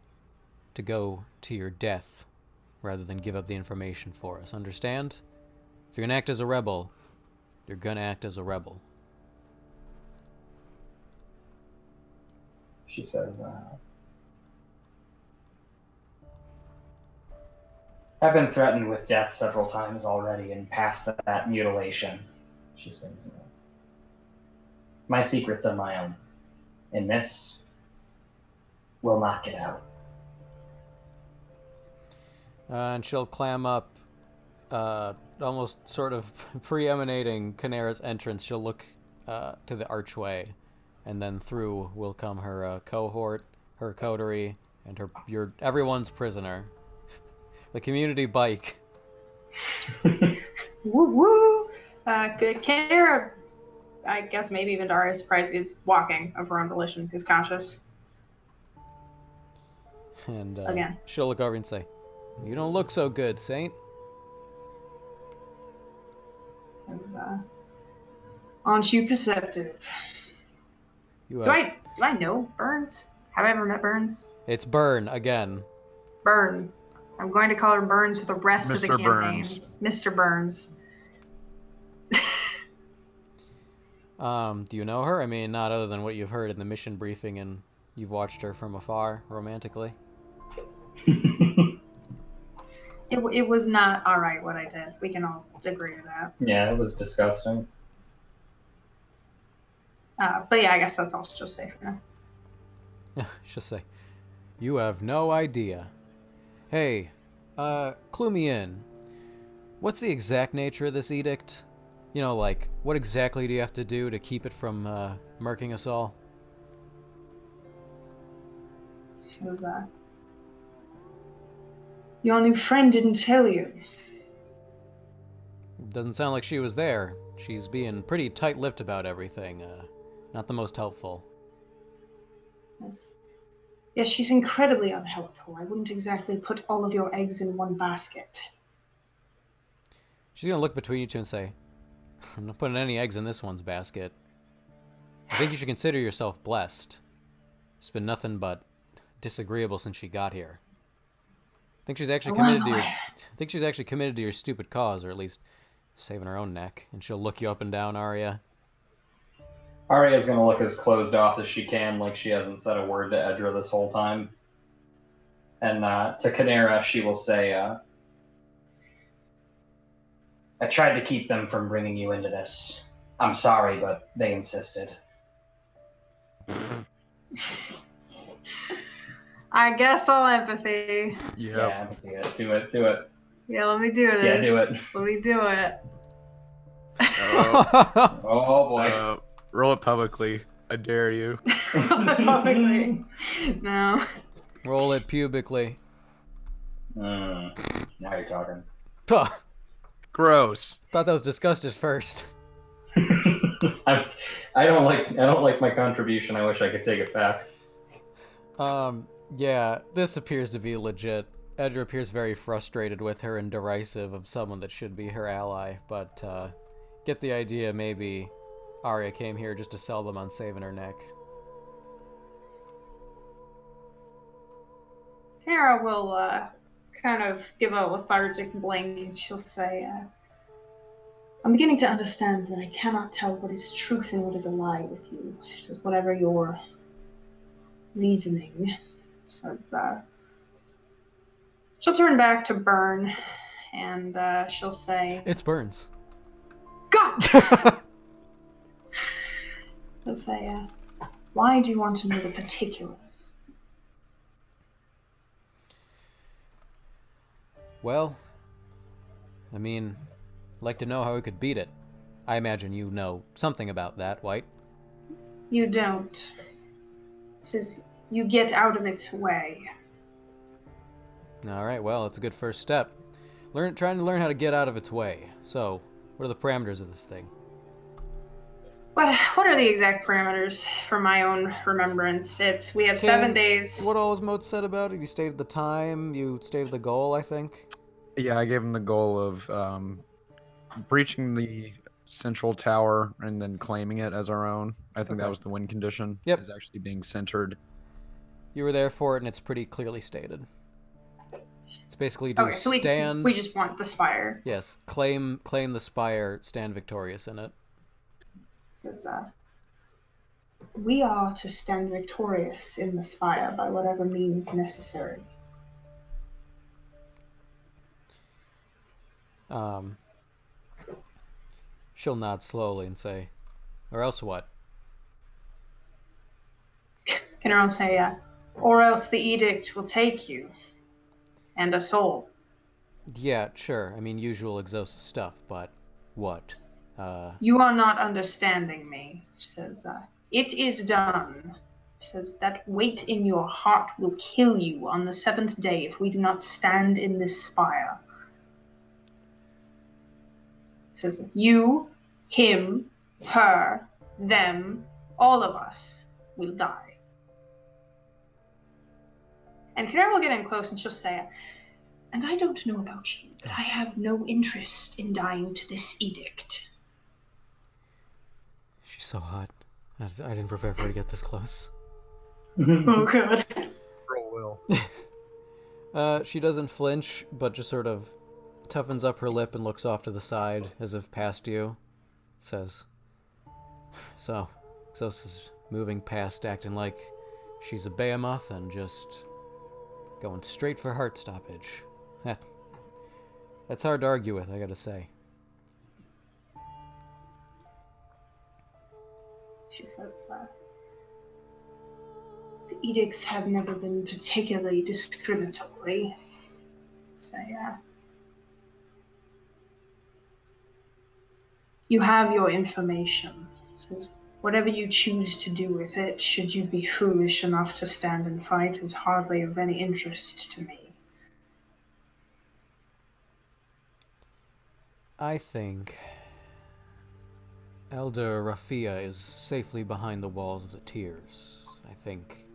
to go to your death rather than give up the information for us. Understand? If you're going to act as a rebel, you're going to act as a rebel. She says, "I've been threatened with death several times already and past that mutilation." She says, "My secrets are my own, and this will not get out." And she'll clam up, almost sort of pre-emanating Canera's entrance. She'll look to the archway, and then through will come her cohort, her coterie, and everyone's prisoner. The community bike. Woo woo! Good. Canera, I guess maybe even Darius surprised, is walking of her own volition, is conscious. And Again. She'll look over and say, "You don't look so good, Saint." Says, aren't you perceptive? Do Do I know Burns? Have I ever met Burns? It's Burn again. Burn. I'm going to call her Burns for the rest of the Mr. campaign. Burns. Mr. Burns. Do you know her? I mean, not other than what you've heard in the mission briefing and you've watched her from afar romantically. It was not all right what I did. We can all agree to that. Yeah, it was disgusting. But yeah, I guess that's all she'll say for now. She'll say, "You have no idea. Hey, clue me in. What's the exact nature of this edict? Like, what exactly do you have to do to keep it from murking us all?" She says, Your new friend didn't tell you. Doesn't sound like she was there. She's being pretty tight-lipped about everything. Not the most helpful. Yes, she's incredibly unhelpful. I wouldn't exactly put all of your eggs in one basket. She's gonna look between you two and say, I'm not putting any eggs in this one's basket. I think you should consider yourself blessed. It's been nothing but disagreeable since she got here. I think she's actually committed to your stupid cause, or at least saving her own neck. And she'll look you up and down, Arya. Arya's gonna look as closed off as she can, like she hasn't said a word to Edra this whole time. And to Canera, she will say, I tried to keep them from bringing you into this. I'm sorry, but they insisted. I guess all empathy. Yeah. Yeah, do it. Yeah, let me do this. Yeah, do it. Let me do it. Oh boy. Roll it publicly. I dare you. Publicly. No. Roll it pubically. Now you're talking. Puh. Gross. Thought that was discussed at first. I don't like my contribution. I wish I could take it back. Yeah, this appears to be legit. Edra appears very frustrated with her and derisive of someone that should be her ally, but get the idea maybe Arya came here just to sell them on saving her neck. Hera will kind of give a lethargic blink and she'll say, I'm beginning to understand that I cannot tell what is truth and what is a lie with you. It is whatever your reasoning. So she'll turn back to Burn and she'll say, It's Burns. God! She'll say, why do you want to know the particulars? Well, I mean, I'd like to know how we could beat it. I imagine you know something about that, White. You don't. It says you get out of its way. Alright, well, it's a good first step. Trying to learn how to get out of its way. So, what are the parameters of this thing? What are the exact parameters for my own remembrance? We have 7 days. What all was Moat said about it? You stated the time, you stated the goal, I think? Yeah, I gave him the goal of breaching the central tower and then claiming it as our own. I think that was the win condition. Yep. Is actually being centered. You were there for it, and it's pretty clearly stated. It's basically Okay, so we just want the Spire. Yes, claim the Spire, stand victorious in it. It says, we are to stand victorious in the Spire by whatever means necessary. She'll nod slowly and say, or else what? Can Earl say, or else the edict will take you and us all. Yeah, sure. I mean, usual Exosa stuff, but what? You are not understanding me. She says, it is done. She says, that weight in your heart will kill you on the 7th day if we do not stand in this spire. It says, you, him, her, them, all of us will die. And Karen will get in close and she'll say, and I don't know about you, but I have no interest in dying to this edict. She's so hot. I didn't prepare for her to get this close. Oh, God. Roll will. She doesn't flinch, but just sort of toughens up her lip and looks off to the side as if past you. Says, so, Exosa's moving past acting like she's a behemoth and just going straight for heart stoppage. That's hard to argue with, I gotta say. She says, the edicts have never been particularly discriminatory. So, you have your information. So, whatever you choose to do with it, should you be foolish enough to stand and fight, is hardly of any interest to me. I think Elder Rafia is safely behind the walls of the Tears. I think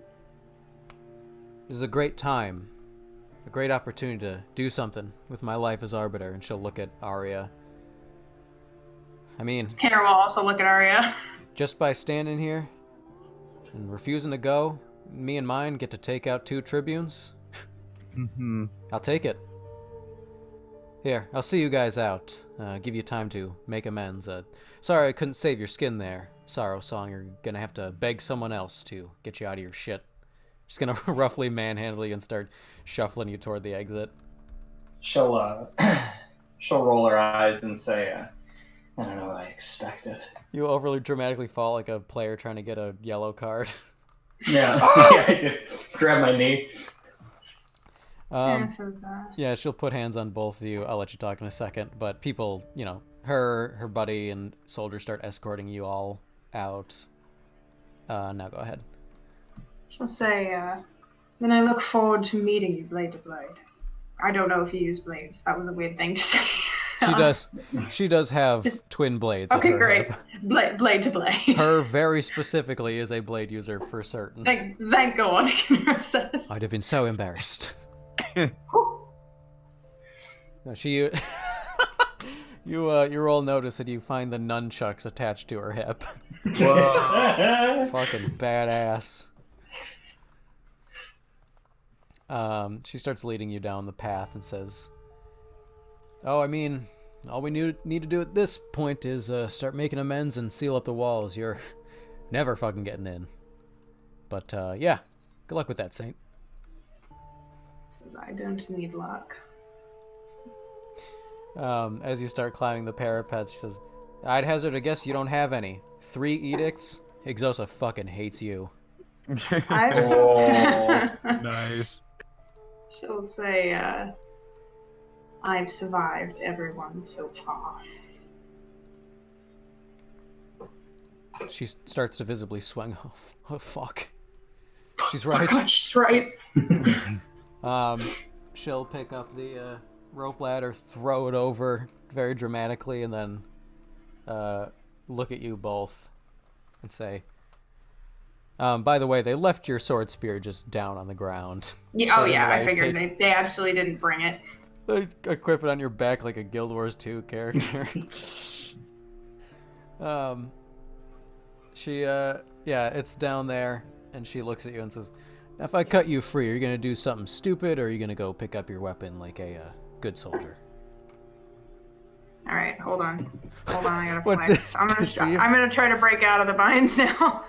this is a great time, a great opportunity to do something with my life as Arbiter. And she'll look at Arya. I mean, Tanner will also look at Arya. just by standing here and refusing to go, me and mine get to take out 2 tribunes. Mm-hmm. I'll take it. Here, I'll see you guys out. Give you time to make amends. Sorry I couldn't save your skin there, Sorrow Song. You're gonna have to beg someone else to get you out of your shit. Just gonna roughly manhandle you and start shuffling you toward the exit. She'll she'll roll her eyes and say, I don't know what I expected. You overly dramatically fall like a player trying to get a yellow card. Yeah, yeah, I did. Grab my knee. Tanner says, Yeah, she'll put hands on both of you. I'll let you talk in a second. But people, her buddy and soldiers start escorting you all out. Now go ahead. she'll say, then I look forward to meeting you, blade to blade. I don't know if you use blades. That was a weird thing to say. She does have twin blades. at Okay, her great. hip. Blade to blade. Her very specifically is a blade user for certain. Thank God, Tanner says. I'd have been so embarrassed. No, she, you all notice that you find the nunchucks attached to her hip. Whoa. Fucking badass. She starts leading you down the path and says, "Oh, I mean, all we need to do at this point is start making amends and seal up the walls. You're never fucking getting in. But yeah, good luck with that, Saint." Says, I don't need luck. As you start climbing the parapet, she says, "I'd hazard a guess you don't have any. 3 edicts? Exosa fucking hates you." Nice. She'll say, I've survived everyone so far. She starts to visibly swing. Oh fuck. She's Oh right. God, she's right. She'll pick up the rope ladder, throw it over very dramatically, and then look at you both and say, by the way, they left your sword spear just down on the ground. Yeah, oh But yeah, I anyway, figured they absolutely didn't bring it. They equip it on your back like a Guild Wars 2 character. Yeah, it's down there, and she looks at you and says, "If I cut you free, are you gonna do something stupid, or are you gonna go pick up your weapon like a good soldier?" All right, hold on, I gotta What, flex. I'm gonna try to break out of the binds now.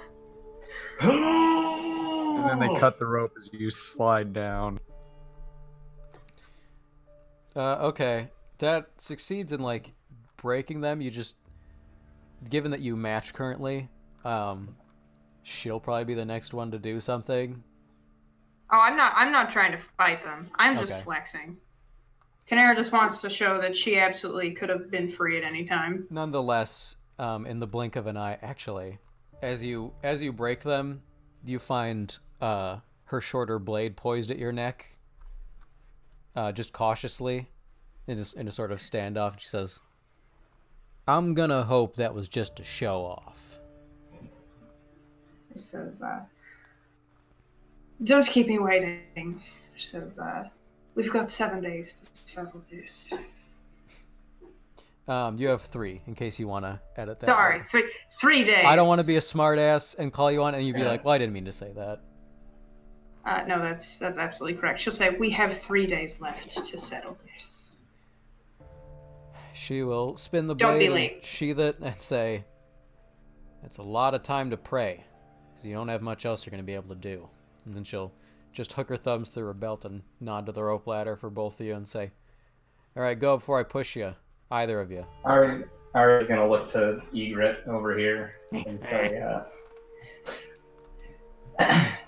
And then they cut the rope as you slide down. Okay, that succeeds in breaking them. You just, given that you match currently, she'll probably be the next one to do something. Oh, I'm not trying to fight them. I'm just Okay. flexing. Canara just wants to show that she absolutely could have been free at any time. Nonetheless, in the blink of an eye, actually, as you break them, you find her shorter blade poised at your neck, just cautiously, in a sort of standoff. She says, "I'm gonna hope that was just a show off." She says, don't keep me waiting. She says, we've got 7 days to settle this. You have 3, in case you want to edit that. Sorry, out. 3 days. I don't want to be a smartass and call you on, and you'd be like, "Well, I didn't mean to say that." No, that's absolutely correct. She'll say, we have 3 days left to settle this. She will spin the Don't be blade late. and sheath it and say, "It's a lot of time to pray, because you don't have much else you're going to be able to do." And then she'll just hook her thumbs through her belt and nod to the rope ladder for both of you and say, "All right, go before I push you, either of you." Ari's gonna look to Egret over here and say,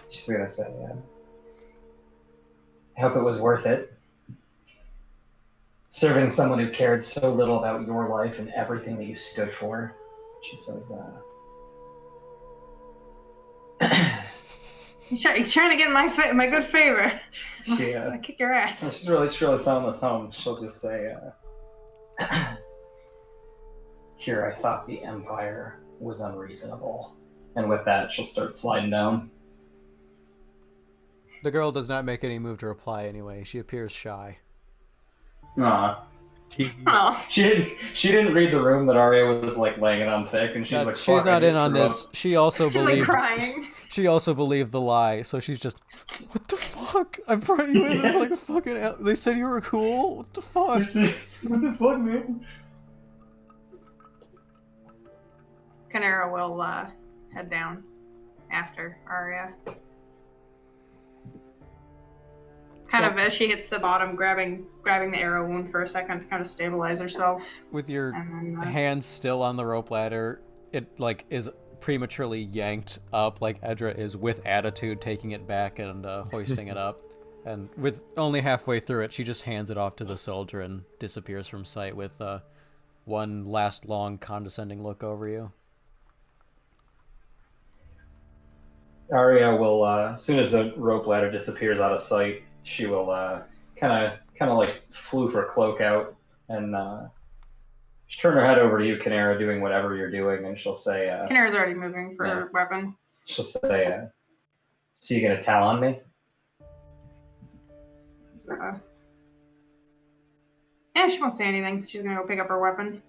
she's gonna say, I hope it was worth it. Serving someone who cared so little about your life and everything that you stood for. She says, He's trying to get in my good favor. she, I'm gonna kick your ass. she's really selling this home. She'll just say, Here, I thought the Empire was unreasonable. And with that, she'll start sliding down. The girl does not make any move to reply anyway. She appears shy. Aw. Oh, She didn't read the room that Arya was like laying it on thick, and she's God, like, she's "Fuck, I not in just on threw this. up." She also she's like believed. crying. She also believed the lie, so she's just, what the fuck? I brought you in as like a fucking. They said you were cool. What the fuck? What the fuck, man? Canera will head down after Arya. Kind of as she hits the bottom, grabbing the arrow wound for a second to kind of stabilize herself. With your And then, hands still on the rope ladder, it like is prematurely yanked up, like Edra is with attitude, taking it back and hoisting it up. And with only halfway through it, she just hands it off to the soldier and disappears from sight with one last long condescending look over you. Arya will, as soon as the rope ladder disappears out of sight, she will kind of like floof her cloak out and just turn her head over to you, Canera, doing whatever you're doing, and she'll say, Canera's already moving for her weapon. she'll say, "So you gonna tell on me?" So, yeah, she won't say anything. She's gonna go pick up her weapon.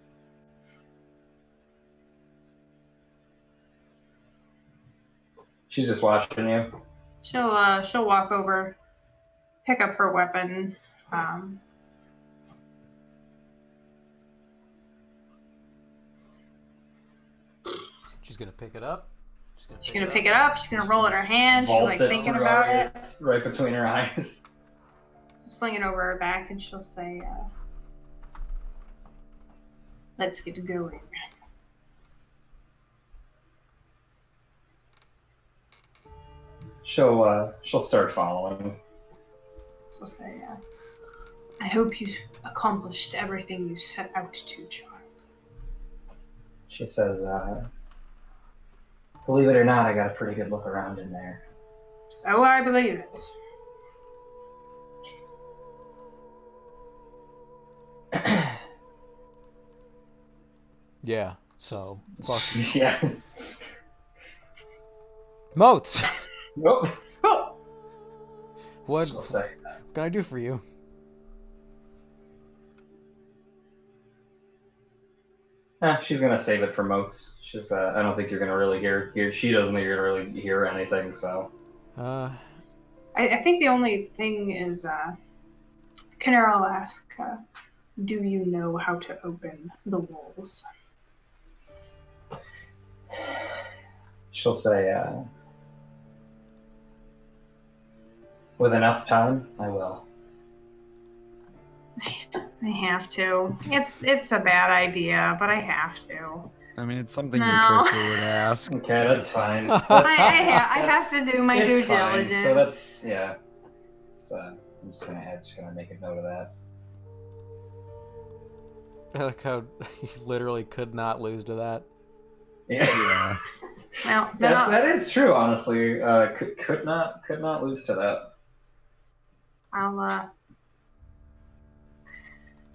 She's just watching you. She'll walk over, pick up her weapon. She's gonna pick it up. She's gonna pick it up. She's gonna roll it in her hand. She's Vaults like it thinking through about Arya's, right between her eyes. sling it over her back, and she'll say, "Let's get going." She'll start following. She'll say, "I hope you accomplished everything you set out to, child." She says, "Believe it or not, I got a pretty good look around in there." So I believe it. Yeah, so, fuck. Yeah. Moats! Nope. What She'll say, can I do for you? she's gonna save it for Moats. She's, I don't think you're gonna really hear. She doesn't think you're gonna really hear anything. So. I think the only thing is, Canera will ask, "Do you know how to open the walls?" She'll say, "With enough time, I will." I have to. It's a bad idea, but I have to. I mean, it's something No. your character would ask. Okay, that's fine. I have to do my due It's fine. diligence. So that's yeah. It's, I'm just gonna make a note of that. I like how he literally could not lose to that. Yeah. Well, then that is true. Honestly, could not lose to that.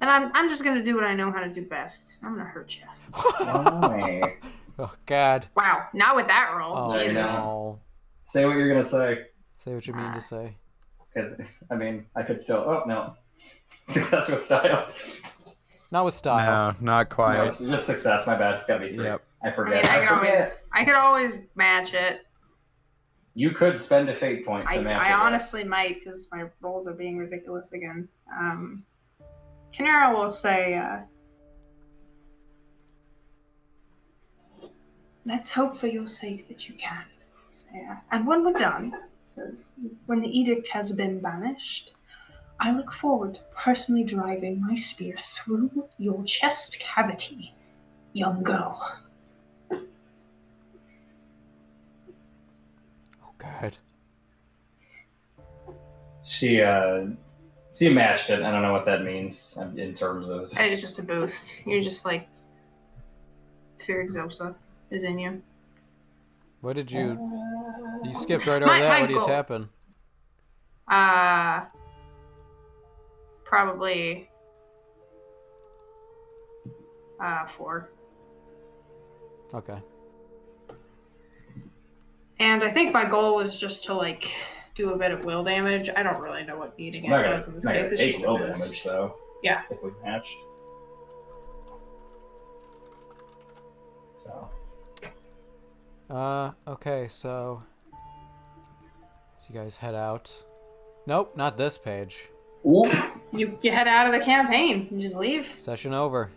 and I'm just gonna do what I know how to do best. I'm gonna hurt you. Why? Oh, God. Wow, not with that roll. Oh, I Jesus. no. Say what you're gonna say. Say what you mean to say. Because I mean, I could still. Oh no, success with style. Not with style. No, not No, quite. it's just success. My bad. It's gotta be 3. Yep. I I forget. mean, I forget. I could always match it. You could spend a fate point to match I it. honestly might, because my rolls are being ridiculous again. Canera will say, "Let's hope for your sake that you can." Say, and when we're done, says, "when the edict has been banished, I look forward to personally driving my spear through your chest cavity, young girl." Oh, God. She matched it. I don't know what that means in terms of. It's just a boost. You're just like, fear Exosa is in you. What did you... You skipped right over My that. What are you goal. tapping? Probably 4. Okay. And I think my goal was just to like do a bit of will damage. I don't really know what beating it does in this case. It's take just will a boost. damage though. Yeah. If we matched. So. Okay, so you guys head out. Nope, not this page. Ooh. You head out of the campaign. You just leave. Session over.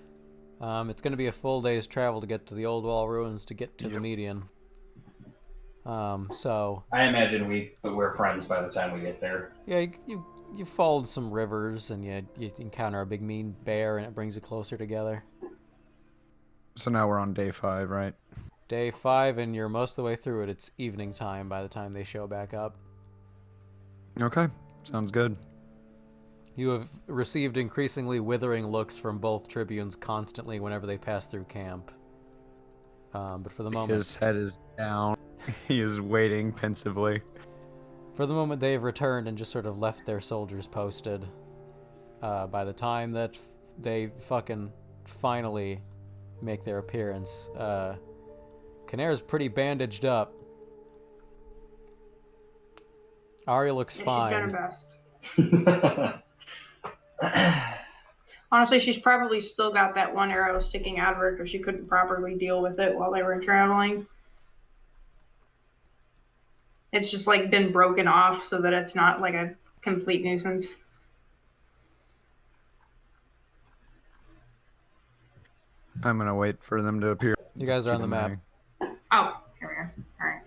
It's going to be a full day's travel to get to the Old Wall Ruins to get to the median. So I imagine we're friends by the time we get there. yeah, you followed some rivers and you encounter a big mean bear and it brings you closer together. So now we're on day 5, right? Day 5 and you're most of the way through it. It's evening time by the time they show back up. Okay, sounds good. You have received increasingly withering looks from both tribunes constantly whenever they pass through camp. But for the moment, His head is down. He is waiting pensively. for the moment, they've returned and just sort of left their soldiers posted. By the time that they fucking finally make their appearance, Canera's pretty bandaged up. Arya looks She's done her fine. best. Honestly, she's probably still got that one arrow sticking out of her because she couldn't properly deal with it while they were traveling. It's just like been broken off so that it's not like a complete nuisance. I'm gonna wait for them to appear. You guys Just are on keep the an map. Oh, here we are. All right.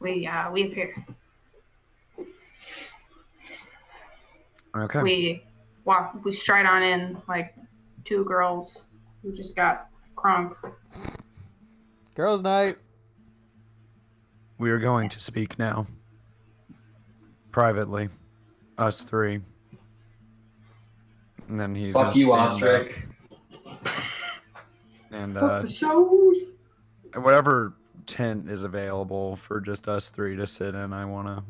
We appear. eye. Okay. We stride on in like two girls who just got crunk. Girls' night. We are going to speak now. Privately. Us 3. And then he's Fuck gonna you, stand Ostrich. up and Fuck the shows. whatever tent is available for just us 3 to sit in, I want to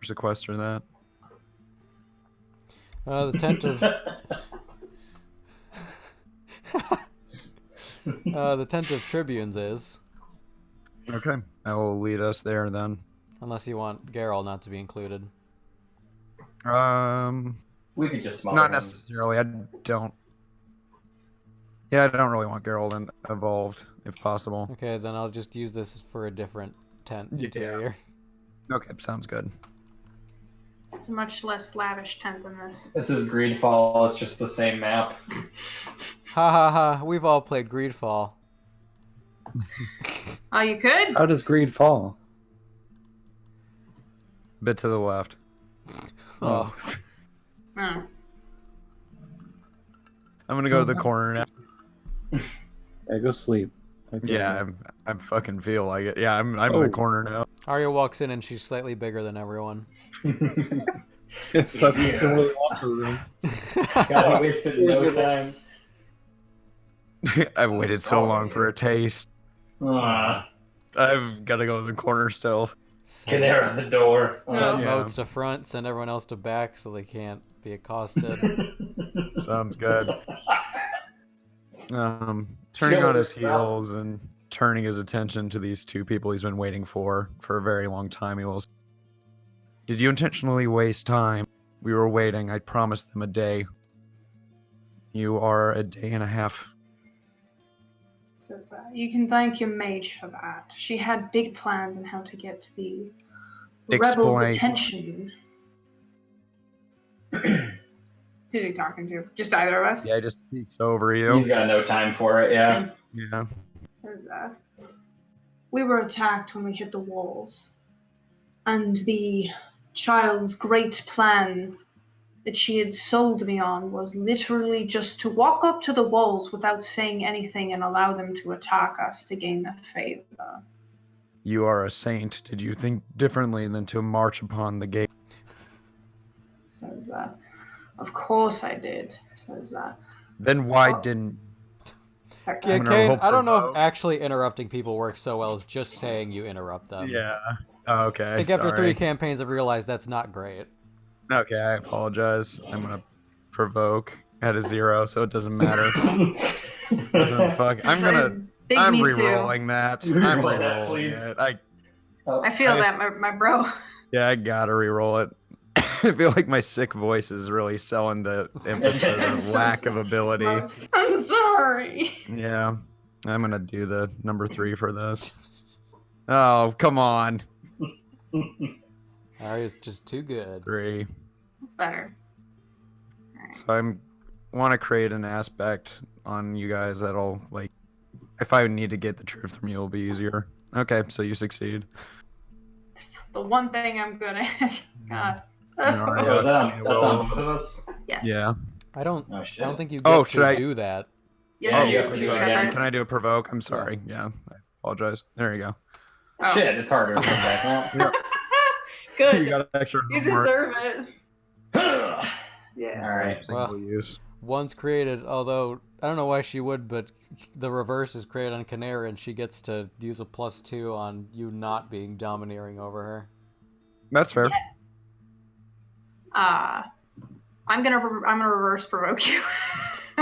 sequester that. The tent of the tent of tribunes is, Okay. I will lead us there then. unless you want Geralt not to be included. We could just smother Not him. necessarily. I don't. Yeah, I don't really want Geralt involved, if possible. Okay, then I'll just use this for a different tent interior. Okay, sounds good. It's a much less lavish tent than this. This is Greedfall. It's just the same map. Ha ha ha! We've all played Greedfall. Oh, you could? How does greed fall? Bit to the left. Oh, Hmm. I'm gonna go to the corner now. Yeah, go sleep. Okay. Yeah, I'm fucking feel like it. Yeah, I'm in Oh. the corner now. Arya walks in and she's slightly bigger than everyone. It's such Yeah. a little locker room. God, we wasted no time. I've waited so long for a taste. I've got to go to the corner still. Get there at the door. Send Yeah. moats to front, send everyone else to back so they can't be accosted. Sounds good. Turning on his heels and turning his attention to these 2 people he's been waiting for a very long time. He will. Did you intentionally waste time? We were waiting. I promised them a day. You are a day and a half. Says that. You can thank your mage for that. She had big plans on how to get the rebels' Explain. attention. Who's he talking to? Just either of us? Yeah, I just speaks over you. He's got no time for it, yeah. Yeah. Says we were attacked when we hit the walls. And the child's great plan that she had sold me on was literally just to walk up to the walls without saying anything and allow them to attack us to gain their favor. You are a saint. Did you think differently than to march upon the gate? Says of course I did. Says Then why didn't... Yeah, I'm gonna Kane, hope I don't know for if actually interrupting people works so well as just saying you interrupt them. Yeah. Oh, okay. I think after sorry. 3 campaigns I've realized that's not great. Okay, I apologize. I'm gonna provoke at a 0, so it doesn't matter. Doesn't fuck. It's a big I'm me too. re-rolling that. Re-roll I'm that, re-rolling please. it. I feel I that, just- my bro. Yeah, I gotta re-roll it. I feel like my sick voice is really selling the emphasis I'm of so lack of sorry. ability. I'm sorry. Yeah, I'm gonna do the number 3 for this. Oh, come on. Arya's just too good. 3. That's better. Alright. So I'm want to create an aspect on you guys that'll like, if I need to get the truth from you, it'll be easier. Okay, so you succeed. It's the one thing I'm good at. God. Alright. Oh, that's on both of us? Yes. Yeah. I don't Oh, think you Oh, get should to I- do that. Yeah, you you have to do do it Shepard. again. Can I do a provoke? I'm sorry. Yeah, I apologize. There you go. Oh. Shit, it's harder to come back now. Good. You got extra You homework. deserve it. Yeah. Alright. Single Well. use. One's created, although I don't know why she would, but the reverse is created on Canera, and she gets to use a +2 on you not being domineering over her. That's fair. I'm gonna reverse provoke you.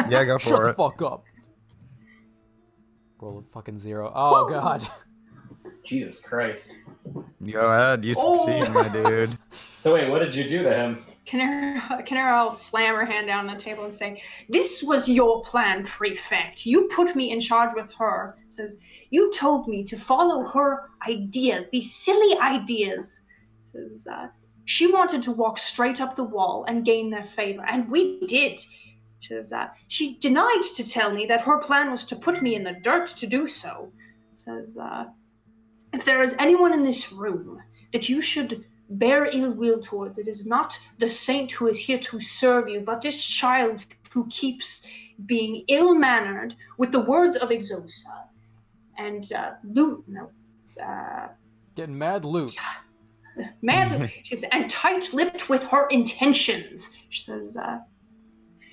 Yeah, go Shut for the it. fuck up. Roll a fucking 0. Oh god. Jesus Christ. Go ahead. You succeed, my dude. So wait, what did you do to him? Canara will slam her hand down on the table and say, "This was your plan, Prefect. You put me in charge with her." Says, "You told me to follow her ideas, these silly ideas." Says, "She wanted to walk straight up the wall and gain their favor, and we did." Says, "She denied to tell me that her plan was to put me in the dirt to do so." Says, "If there is anyone in this room that you should bear ill will towards, it is not the saint who is here to serve you, but this child who keeps being ill-mannered with the words of Exosa and Getting mad loot. mad, she says, and tight-lipped with her intentions." She says,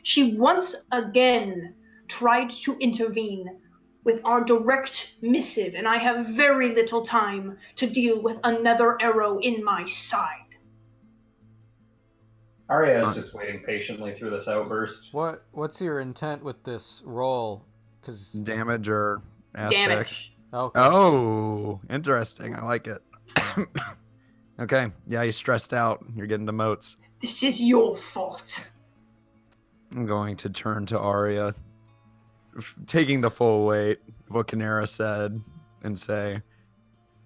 "She once again tried to intervene with our direct missive, and I have very little time to deal with another arrow in my side." Arya is just waiting patiently through this outburst. What's your intent with this roll? Because Damage or aspect. Damage. okay. Oh, interesting. I like it. Okay. Yeah, he's stressed out. You're getting the motes. This is your fault. I'm going to turn to Arya, taking the full weight of what Canera said, and say,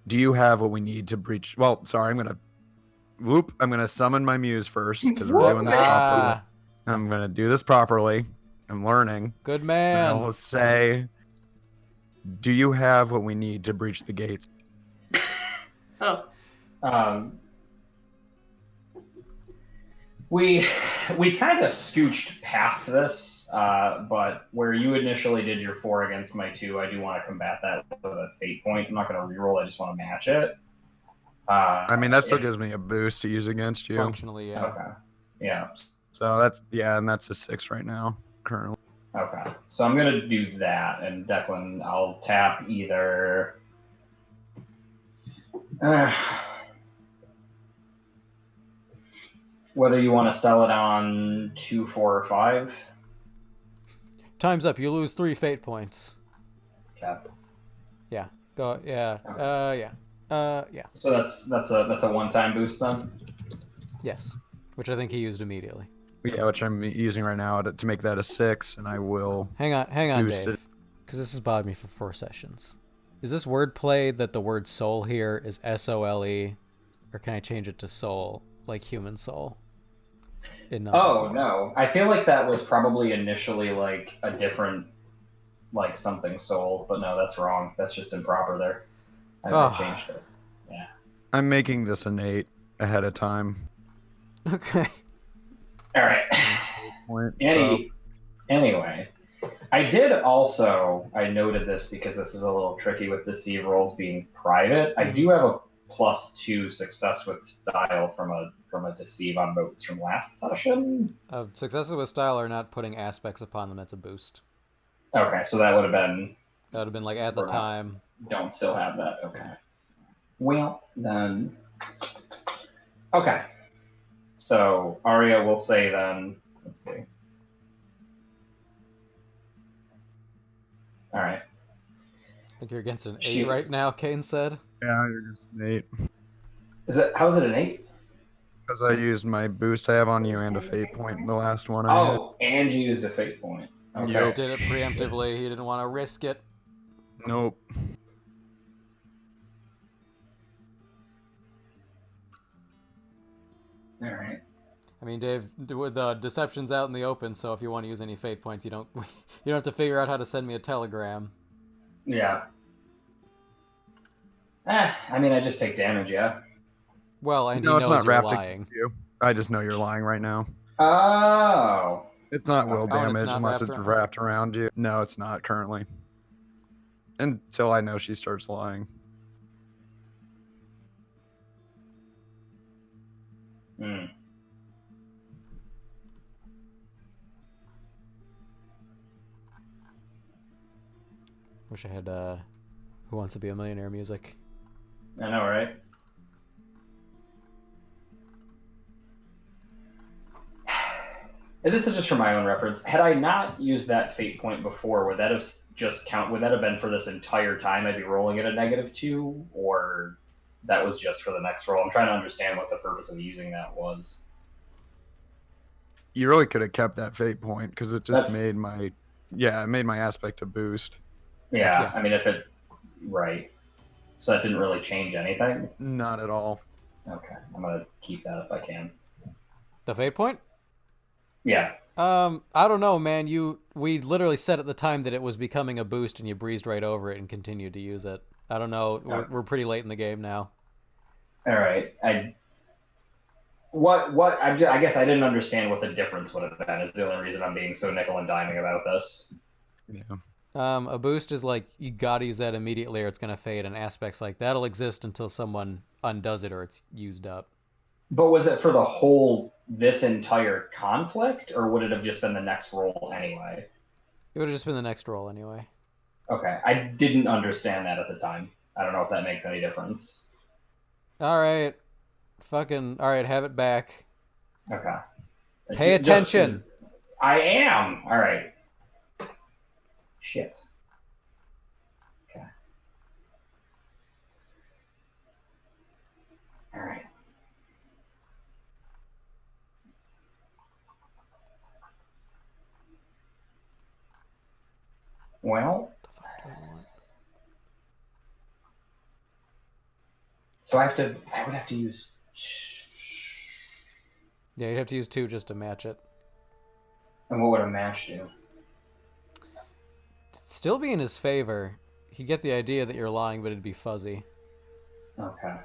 "Do you have what we need to breach?" Well, sorry, I'm gonna summon my muse first because we're doing this properly. I'm gonna do this properly. I'm learning. Good And man. I'll say, "Do you have what we need to breach the gates?" Oh. We kind of scooched past this, but where you initially did your 4 against my 2, I do want to combat that with a fate point. I'm not going to reroll. I just want to match it. I mean, that still gives me a boost to use against you. Functionally, yeah. Okay. Yeah. So and that's a 6 right now, currently. Okay. So I'm going to do that, and Declan, I'll tap either. Whether you want to sell it on 2, 4, or 5. Time's up. You lose 3 fate points. Okay. Yeah. Go. Yeah. Yeah. Yeah. So that's a one-time boost then. Yes. Which I think he used immediately. Yeah, which I'm using right now to make that a 6, and I will. Hang on, Boost Dave. it. Because this has bothered me for 4 sessions. Is this wordplay that the word soul here is SOLE, or can I change it to soul, like human soul? Oh no, I feel like that was probably initially like a different, like something soul, but no, that's wrong. That's just improper there. I changed it. Yeah. I'm making this an 8 ahead of time. Okay. All right. Point, Anyway, I did also. I noted this because this is a little tricky with deceive rolls being private. I do have a +2 success with style from a deceive on motes from last session. Successes with style are not putting aspects upon them. That's a boost. Okay, so that would have been. That would have been like at the Right. time. Don't still have that. Okay. Well, then. Okay. So Arya will say then. Let's see. All right. I think you're against an 8 Shoot. right now, Kane said. Yeah, you're just an 8. How is it an 8? Because I used my boost I have on you and a fate point in the last one I hit. Oh, and you used a fate point. He Okay. just did it preemptively. He didn't want to risk it. Nope. All right. I mean, Dave, the deception's out in the open, so if you want to use any fate points, you don't have to figure out how to send me a telegram. Yeah. I mean, I just take damage, yeah. Well, and No, he it's knows not you're wrapped lying. against you. I just know you're lying right now. Oh. It's not will Oh, and it's damage not unless wrapped it's around? wrapped around you. No, it's not currently. Until I know she starts lying. Hmm. Wish I had Who Wants to Be a Millionaire music. I know, right? And this is just for my own reference. Had I not used that fate point before, would that have would that have been for this entire time I'd be rolling at a -2, or that was just for the next roll? I'm trying to understand what the purpose of using that was. You really could have kept that fate point because it just That's- made my it made my aspect a boost. Yeah, Yes. I mean, right. So that didn't really change anything? Not at all. Okay, I'm going to keep that if I can. The fate point? Yeah. I don't know, man. We literally said at the time that it was becoming a boost, and you breezed right over it and continued to use it. I don't know. We're pretty late in the game now. All right. I guess I didn't understand what the difference would have been. Is the only reason I'm being so nickel and diming about this. Yeah. A boost is like you gotta use that immediately, or it's gonna fade. And aspects like that'll exist until someone undoes it or it's used up. But was it for this entire conflict, or would it have just been the next roll anyway? It would have just been the next roll anyway. Okay, I didn't understand that at the time. I don't know if that makes any difference. All right, all right. Have it back. Okay. Pay attention. I am. All right. Shit. Okay. All right. Well, so I would have to use. Yeah, you'd have to use 2 just to match it. And what would a match do? Still be in his favor. He'd get the idea that you're lying, but it'd be fuzzy. Okay.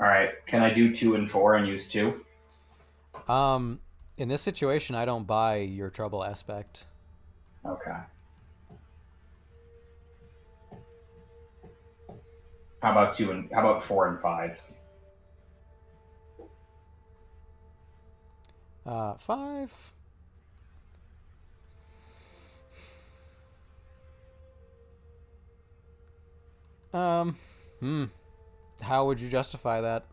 All right. Can I do 2 and 4 and use 2? In this situation, I don't buy your trouble aspect. Okay. How about 4 and 5? 5. How would you justify that?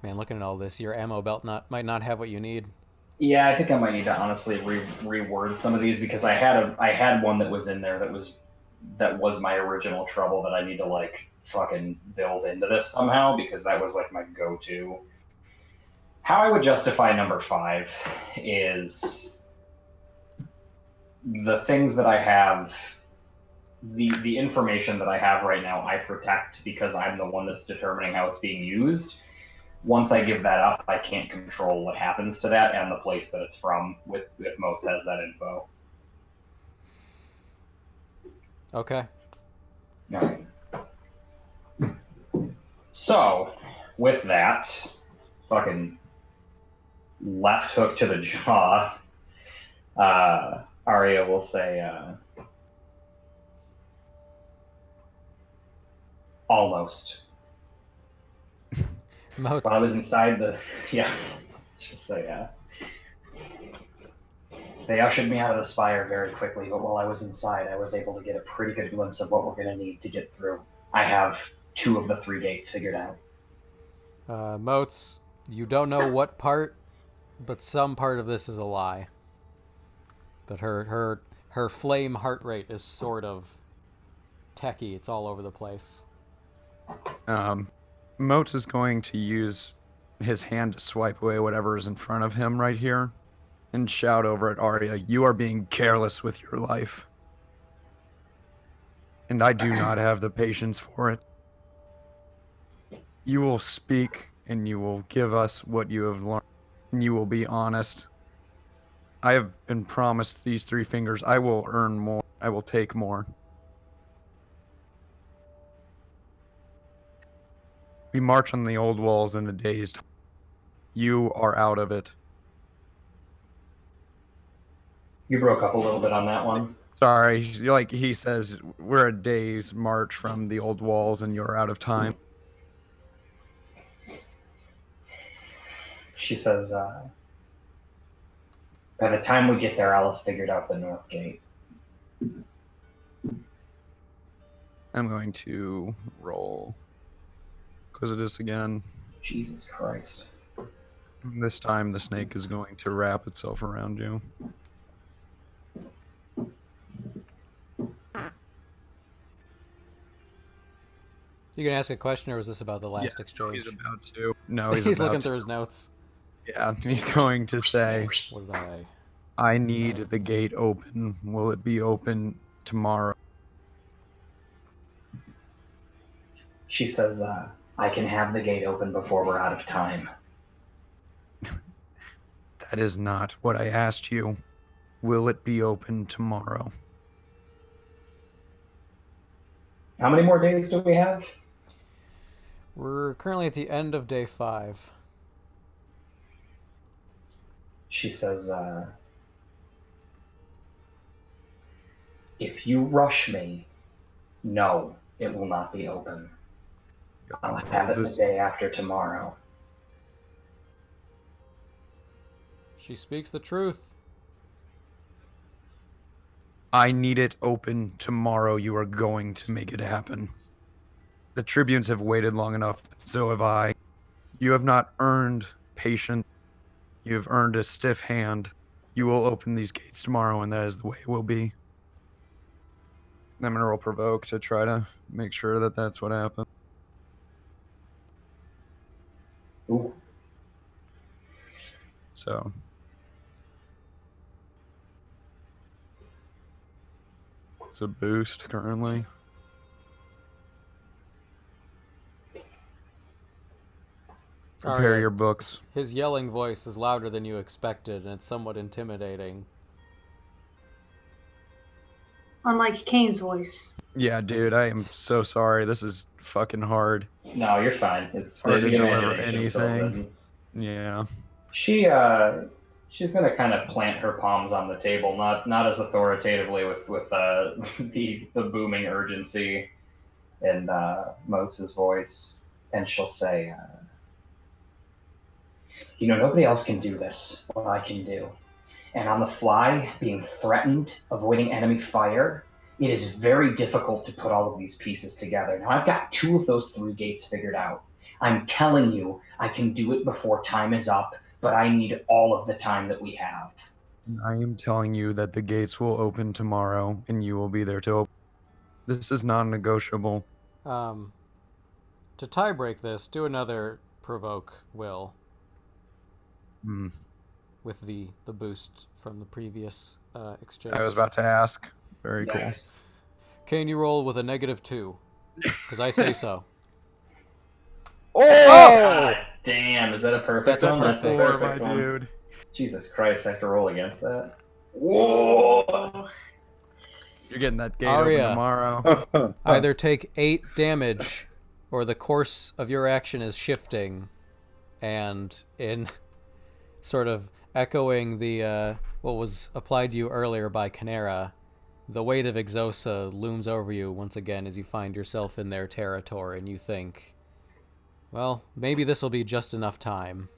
Man, looking at all this, your ammo belt might not have what you need. Yeah, I think I might need to honestly reword some of these because I had one that was in there that was my original trouble that I need to like fucking build into this somehow because that was like my go-to. How I would justify number 5 is the things that I have, the information that I have right now, I protect because I'm the one that's determining how it's being used. Once I give that up, I can't control what happens to that and the place that it's from if Mose has that info. Okay. All right. So, with that, fucking left hook to the jaw, Arya will say, almost. Moats, While I was inside the, yeah, just say they ushered me out of the spire very quickly, but while I was inside, I was able to get a pretty good glimpse of what we're going to need to get through. I have 2 of the 3 gates figured out. Moats, you don't know what part, but some part of this is a lie. But her flame heart rate is sort of techie. It's all over the place. Moat is going to use his hand to swipe away whatever is in front of him right here and shout over at Arya, "You are being careless with your life. And I do not have the patience for it. You will speak and you will give us what you have learned, and you will be honest. I have been promised these 3 fingers. I will earn more. I will take more. We march on the old walls in a day's time. You are out of it." You broke up a little bit on that one. Sorry, like he says, we're a day's march from the old walls and you're out of time. She says, by the time we get there, I'll have figured out the north gate. I'm going to roll Inquisitus again. Jesus Christ. This time the snake is going to wrap itself around you. You gonna ask a question, or was this about the last No, exchange? he's about to. No, he's He's about looking to. through his notes. Yeah, he's going to say, What did I? I need the gate open. Will it be open tomorrow? She says, I can have the gate open before we're out of time. That is not what I asked you. Will it be open tomorrow? How many more days do we have? We're currently at the end of day 5. She says, if you rush me, no, it will not be open. I'll have it the day after tomorrow. She speaks the truth. I need it open tomorrow. You are going to make it happen. The Tribunes have waited long enough, so have I. You have not earned patience. You have earned a stiff hand. You will open these gates tomorrow, and that is the way it will be. I'm going to roll Provoke to try to make sure that that's what happened. Ooh. So. It's a boost currently. Prepare Alright. your books. His yelling voice is louder than you expected, and it's somewhat intimidating. Unlike Kane's voice. Yeah, dude, I am so sorry. This is fucking hard. No, you're fine. It's Hard to the deliver imagination fills anything. in. Yeah. She's gonna kind of plant her palms on the table, not as authoritatively with the booming urgency in Moats' voice, and she'll say, nobody else can do this, what I can do. And on the fly, being threatened, avoiding enemy fire, it is very difficult to put all of these pieces together. Now, I've got 2 of those 3 gates figured out. I'm telling you, I can do it before time is up, but I need all of the time that we have. I am telling you that the gates will open tomorrow, and you will be there to open. This is non-negotiable. To tie-break this, do another Provoke, Will. With the boost from the previous exchange. I was about to ask. Very cool. Nice. Can you roll with a -2? Because I say so. God damn, is that a perfect That's a one? perfect. That's 4, my one. dude. Jesus Christ, I have to roll against that. Whoa! You're getting that gate Arya. open tomorrow. Either take 8 damage, or the course of your action is shifting, and in sort of echoing the what was applied to you earlier by Canera, The weight of Exosa looms over you once again as you find yourself in their territory, and you think, well, maybe this'll be just enough time.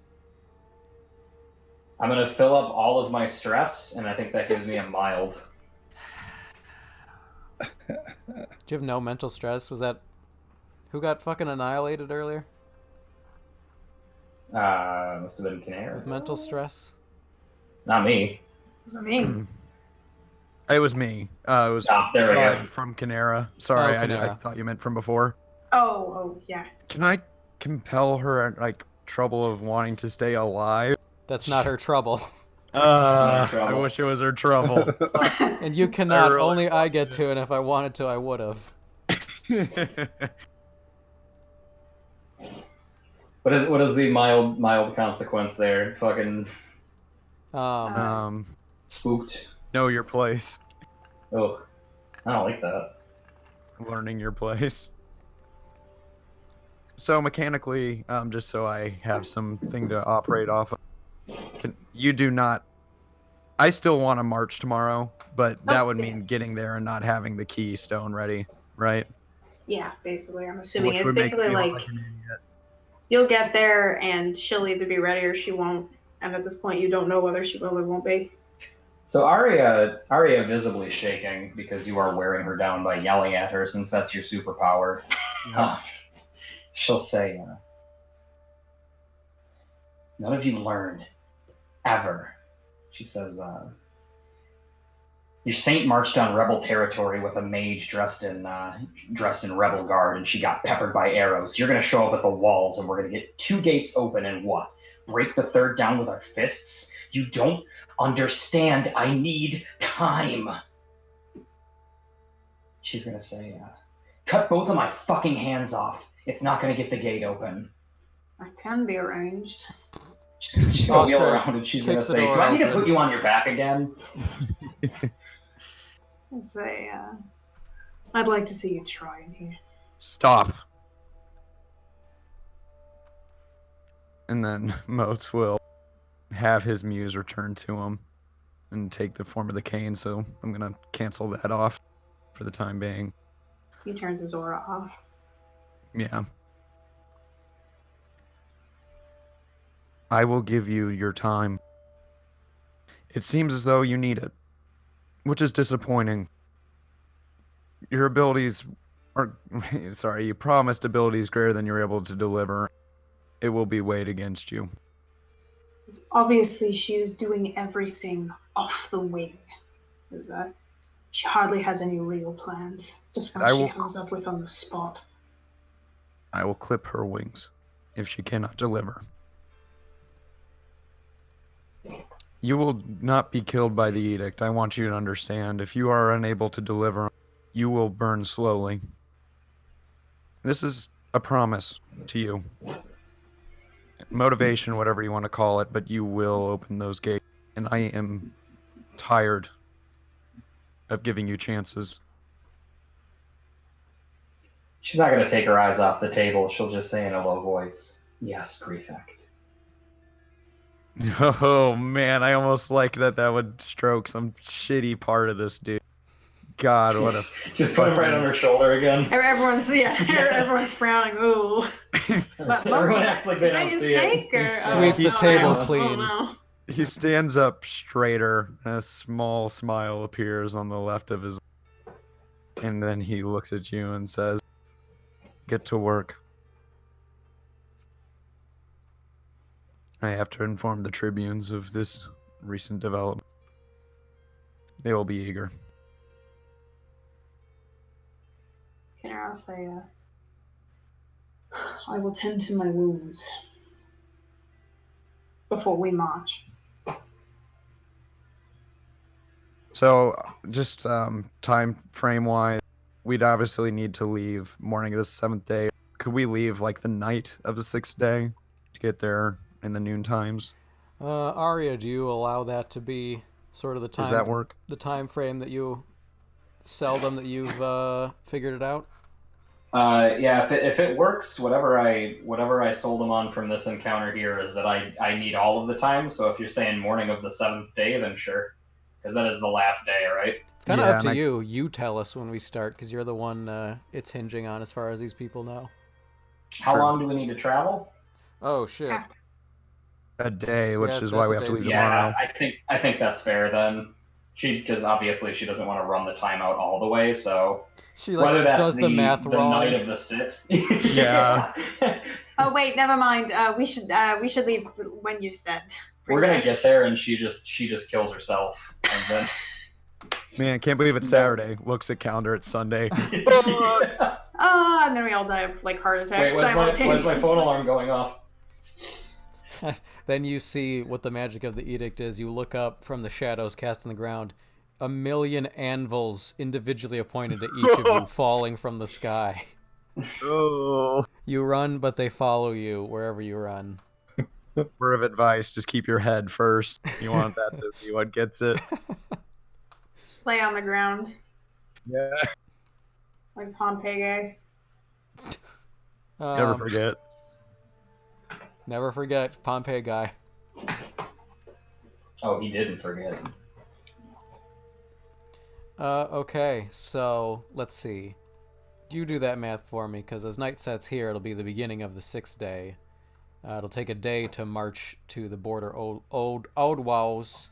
I'm gonna fill up all of my stress, and I think that gives me a mild. Do you have no mental stress? Was that... Who got fucking annihilated earlier? Must have been Canary. With mental stress? Not me. What does that mean? It was me. It was There we go. from Canera. Sorry, Oh, I Canera. thought you meant from before. Oh, yeah. Can I compel her, like, trouble of wanting to stay alive? That's not her trouble. I trouble. wish it was her trouble. And you cannot. really Only I get to, and if I wanted to, I would have. What is the mild consequence there? Fucking spooked. Know your place. Oh, I don't like that. Learning your place. So mechanically, just so I have something to operate off of, you do not... I still want to march tomorrow, but that would mean getting there and not having the keystone ready, right? Yeah, basically. I'm assuming Which it's would make basically me look like an idiot. you'll get there and she'll either be ready or she won't. And at this point, you don't know whether she will or won't be. So Arya visibly shaking because you are wearing her down by yelling at her, since that's your superpower. She'll say, "None of you learned, ever." She says, "Your saint marched on rebel territory with a mage dressed in rebel garb, and she got peppered by arrows. You're gonna show up at the walls, and we're gonna get 2 gates open, and what? Break the 3rd down with our fists? You don't understand. I need time." She's gonna say, "Cut both of my fucking hands off. It's not gonna get the gate open." That can be arranged. She's gonna wheel Oscar around and she's gonna kicks the say, door "Do I need to open. put you on your back again?" I'll say, I'd like to see you try in here. Stop. And then Motes will have his muse returned to him and take the form of the cane, so I'm gonna cancel that off for the time being. He turns his aura off. Yeah. I will give you your time. It seems as though you need it, which is disappointing. Your abilities are... Sorry, you promised abilities greater than you're able to deliver. It will be weighed against you. 'Cause obviously she was doing everything off the wing. Because she hardly has any real plans. Just what she comes up with on the spot. I will clip her wings if she cannot deliver. You will not be killed by the edict. I want you to understand. If you are unable to deliver, you will burn slowly. This is a promise to you. Motivation, whatever you want to call it, but you will open those gates. And I am tired of giving you chances. She's not gonna take her eyes off the table. She'll just say in a low voice, "Yes, prefect." Oh man, I almost like that would stroke some shitty part of this dude. God, what a... Just put him right on her shoulder again. Everyone's frowning. Ooh. But Everyone acts like they don't see it. Or, Sweeps the table clean. Oh, no. He stands up straighter, and a small smile appears on the left of his... And then he looks at you and says, "Get to work. I have to inform the tribunes of this recent development. They will be eager." Can I say, I will tend to my wounds before we march. So, just time frame wise, we'd obviously need to leave morning of the 7th day. Could we leave like the night of the 6th day to get there in the noon times? Arya, do you allow that to be sort of the time? Does that work? The time frame that you seldom that you've figured it out? Yeah, if it works, whatever I sold him on from this encounter here is that I need all of the time. So if you're saying morning of the 7th day, then sure. Because that is the last day, right? It's kind of Yeah, up to and you. You tell us when we start, because you're the one it's hinging on as far as these people know. How Sure. long do we need to travel? Oh, shit. Half- A day, which Yeah, is that's why a we have to day's leave job. tomorrow. Yeah, I think that's fair then. Because obviously she doesn't want to run the timeout all the way, so She whether that's does the math the wrong. night of the 6th. Yeah. Oh wait, never mind. We should leave when you said. We're gonna get there and she just kills herself and then Man, can't believe it's No. Saturday. Looks at calendar, it's Sunday. Oh, and then we all die of like heart attacks Wait, why's my phone alarm going off? Then you see what the magic of the edict is. You look up from the shadows cast on the ground. 1,000,000 anvils individually appointed to each of you falling from the sky. Oh. You run, but they follow you wherever you run. Word of advice, just keep your head first. You want that to be what gets it. Just lay on the ground Yeah. like Pompeii. Never forget. Never forget, Pompeii guy. Oh, he didn't forget. Okay, so let's see. You do that math for me, because as night sets here, it'll be the beginning of the 6th day. It'll take a day to march to the border Old Wows.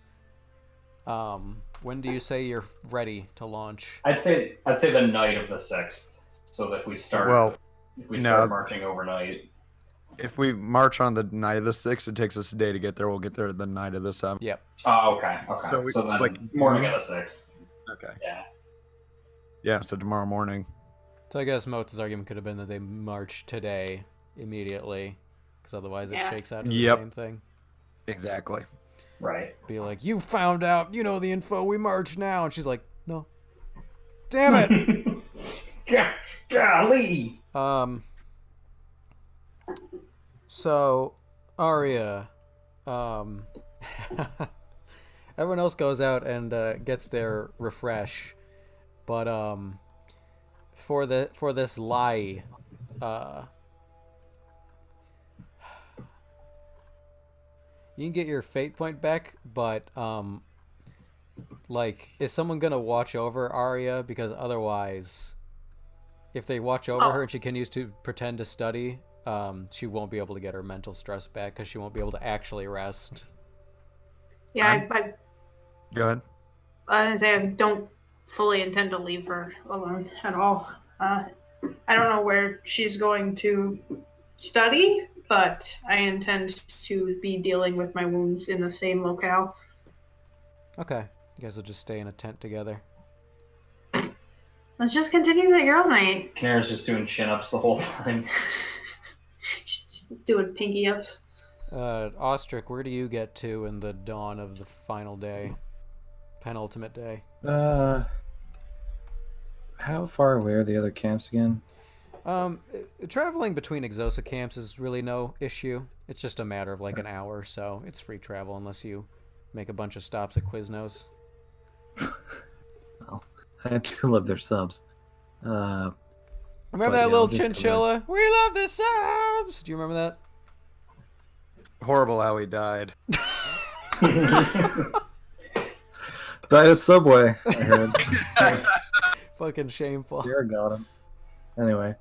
When do you say you're ready to launch? I'd say the night of the 6th, so that if we start marching overnight. If we march on the night of the 6th, it takes us a day to get there. We'll get there the night of the 7th. Yep. Oh, okay. So So, we- then like, morning of the 6th. Okay. Yeah. Yeah, so tomorrow morning. So I guess Motz's argument could have been that they march today immediately, because otherwise it Yeah. shakes out to the Yep. same thing. Exactly. Right. Be like, you found out, you know the info, we march now. And she's like, no. Damn it! Golly. So, Arya, everyone else goes out and gets their refresh, but for this lie, you can get your fate point back, but like, is someone gonna watch over Arya? Because otherwise, if they watch over her and she continues to pretend to study, she won't be able to get her mental stress back because she won't be able to actually rest. Yeah, Go ahead. I was gonna say I don't fully intend to leave her alone at all. I don't know where she's going to study, but I intend to be dealing with my wounds in the same locale. Okay, you guys will just stay in a tent together. Let's just continue the girls' night. Kanara's just doing chin-ups the whole time. Just doing pinky ups. Ostrich, where do you get to in the dawn of the final day, penultimate day? How far away are the other camps again? Traveling between Exosa camps is really no issue. It's just a matter of like an hour, so it's free travel unless you make a bunch of stops at Quiznos. Well, I do love their subs. Remember But, that yeah, little I'll just go chinchilla? We love the subs! Do you remember that? Horrible how he died. Died at Subway, I heard. Fucking shameful. Jared got him. Anyway.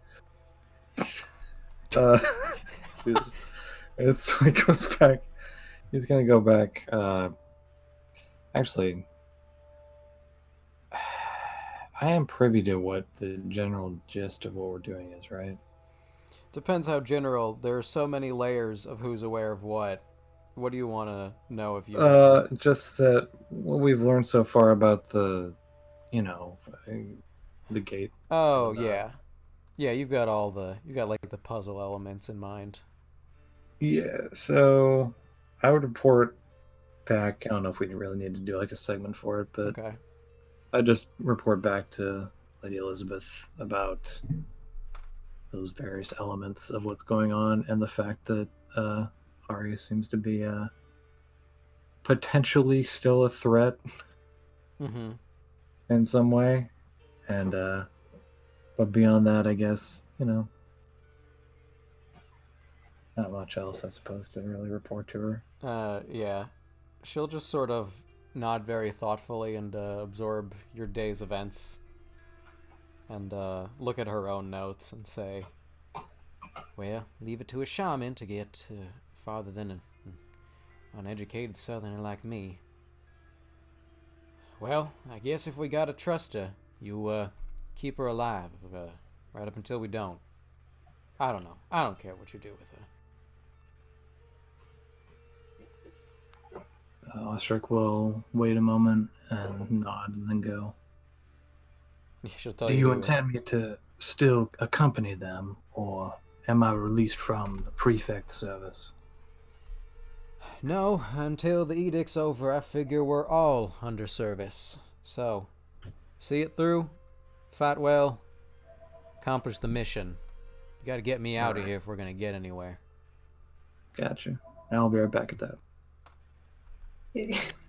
It's he goes back. He's gonna go back. Actually, I am privy to what the general gist of what we're doing is, right? Depends how general. There are so many layers of who's aware of what. What do you want to know if you... Just that what we've learned so far about the, the gate. Oh, yeah. Yeah, you've got like the puzzle elements in mind. Yeah, so I would report back. I don't know if we really need to do like a segment for it, but Okay. I just report back to Lady Elizabeth about those various elements of what's going on and the fact that Arya seems to be potentially still a threat Mm-hmm. in some way, and but beyond that, I guess not much else, I suppose, to really report to her. Yeah. She'll just sort of nod very thoughtfully and absorb your day's events, and look at her own notes and say, "Well, leave it to a shaman to get farther than an uneducated southerner like me. Well, I guess if we gotta trust her, you keep her alive right up until we don't. I don't know. I don't care what you do with her." Ostrich will wait a moment and nod and then go. She'll tell Do you you. intend me to still accompany them, or am I released from the prefect service? No, until the edict's over, I figure we're all under service. So, see it through, fight well, accomplish the mission. You gotta get me out of here if we're gonna get anywhere. Gotcha. And I'll be right back at that.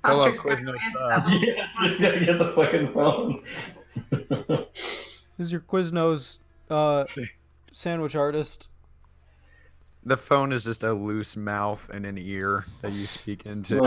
Hello, Ostrich quiz gotta notes answer up. that one. Yeah, just gotta get the fucking phone. This is your Quiznos sandwich artist. The phone is just a loose mouth and an ear that you speak into.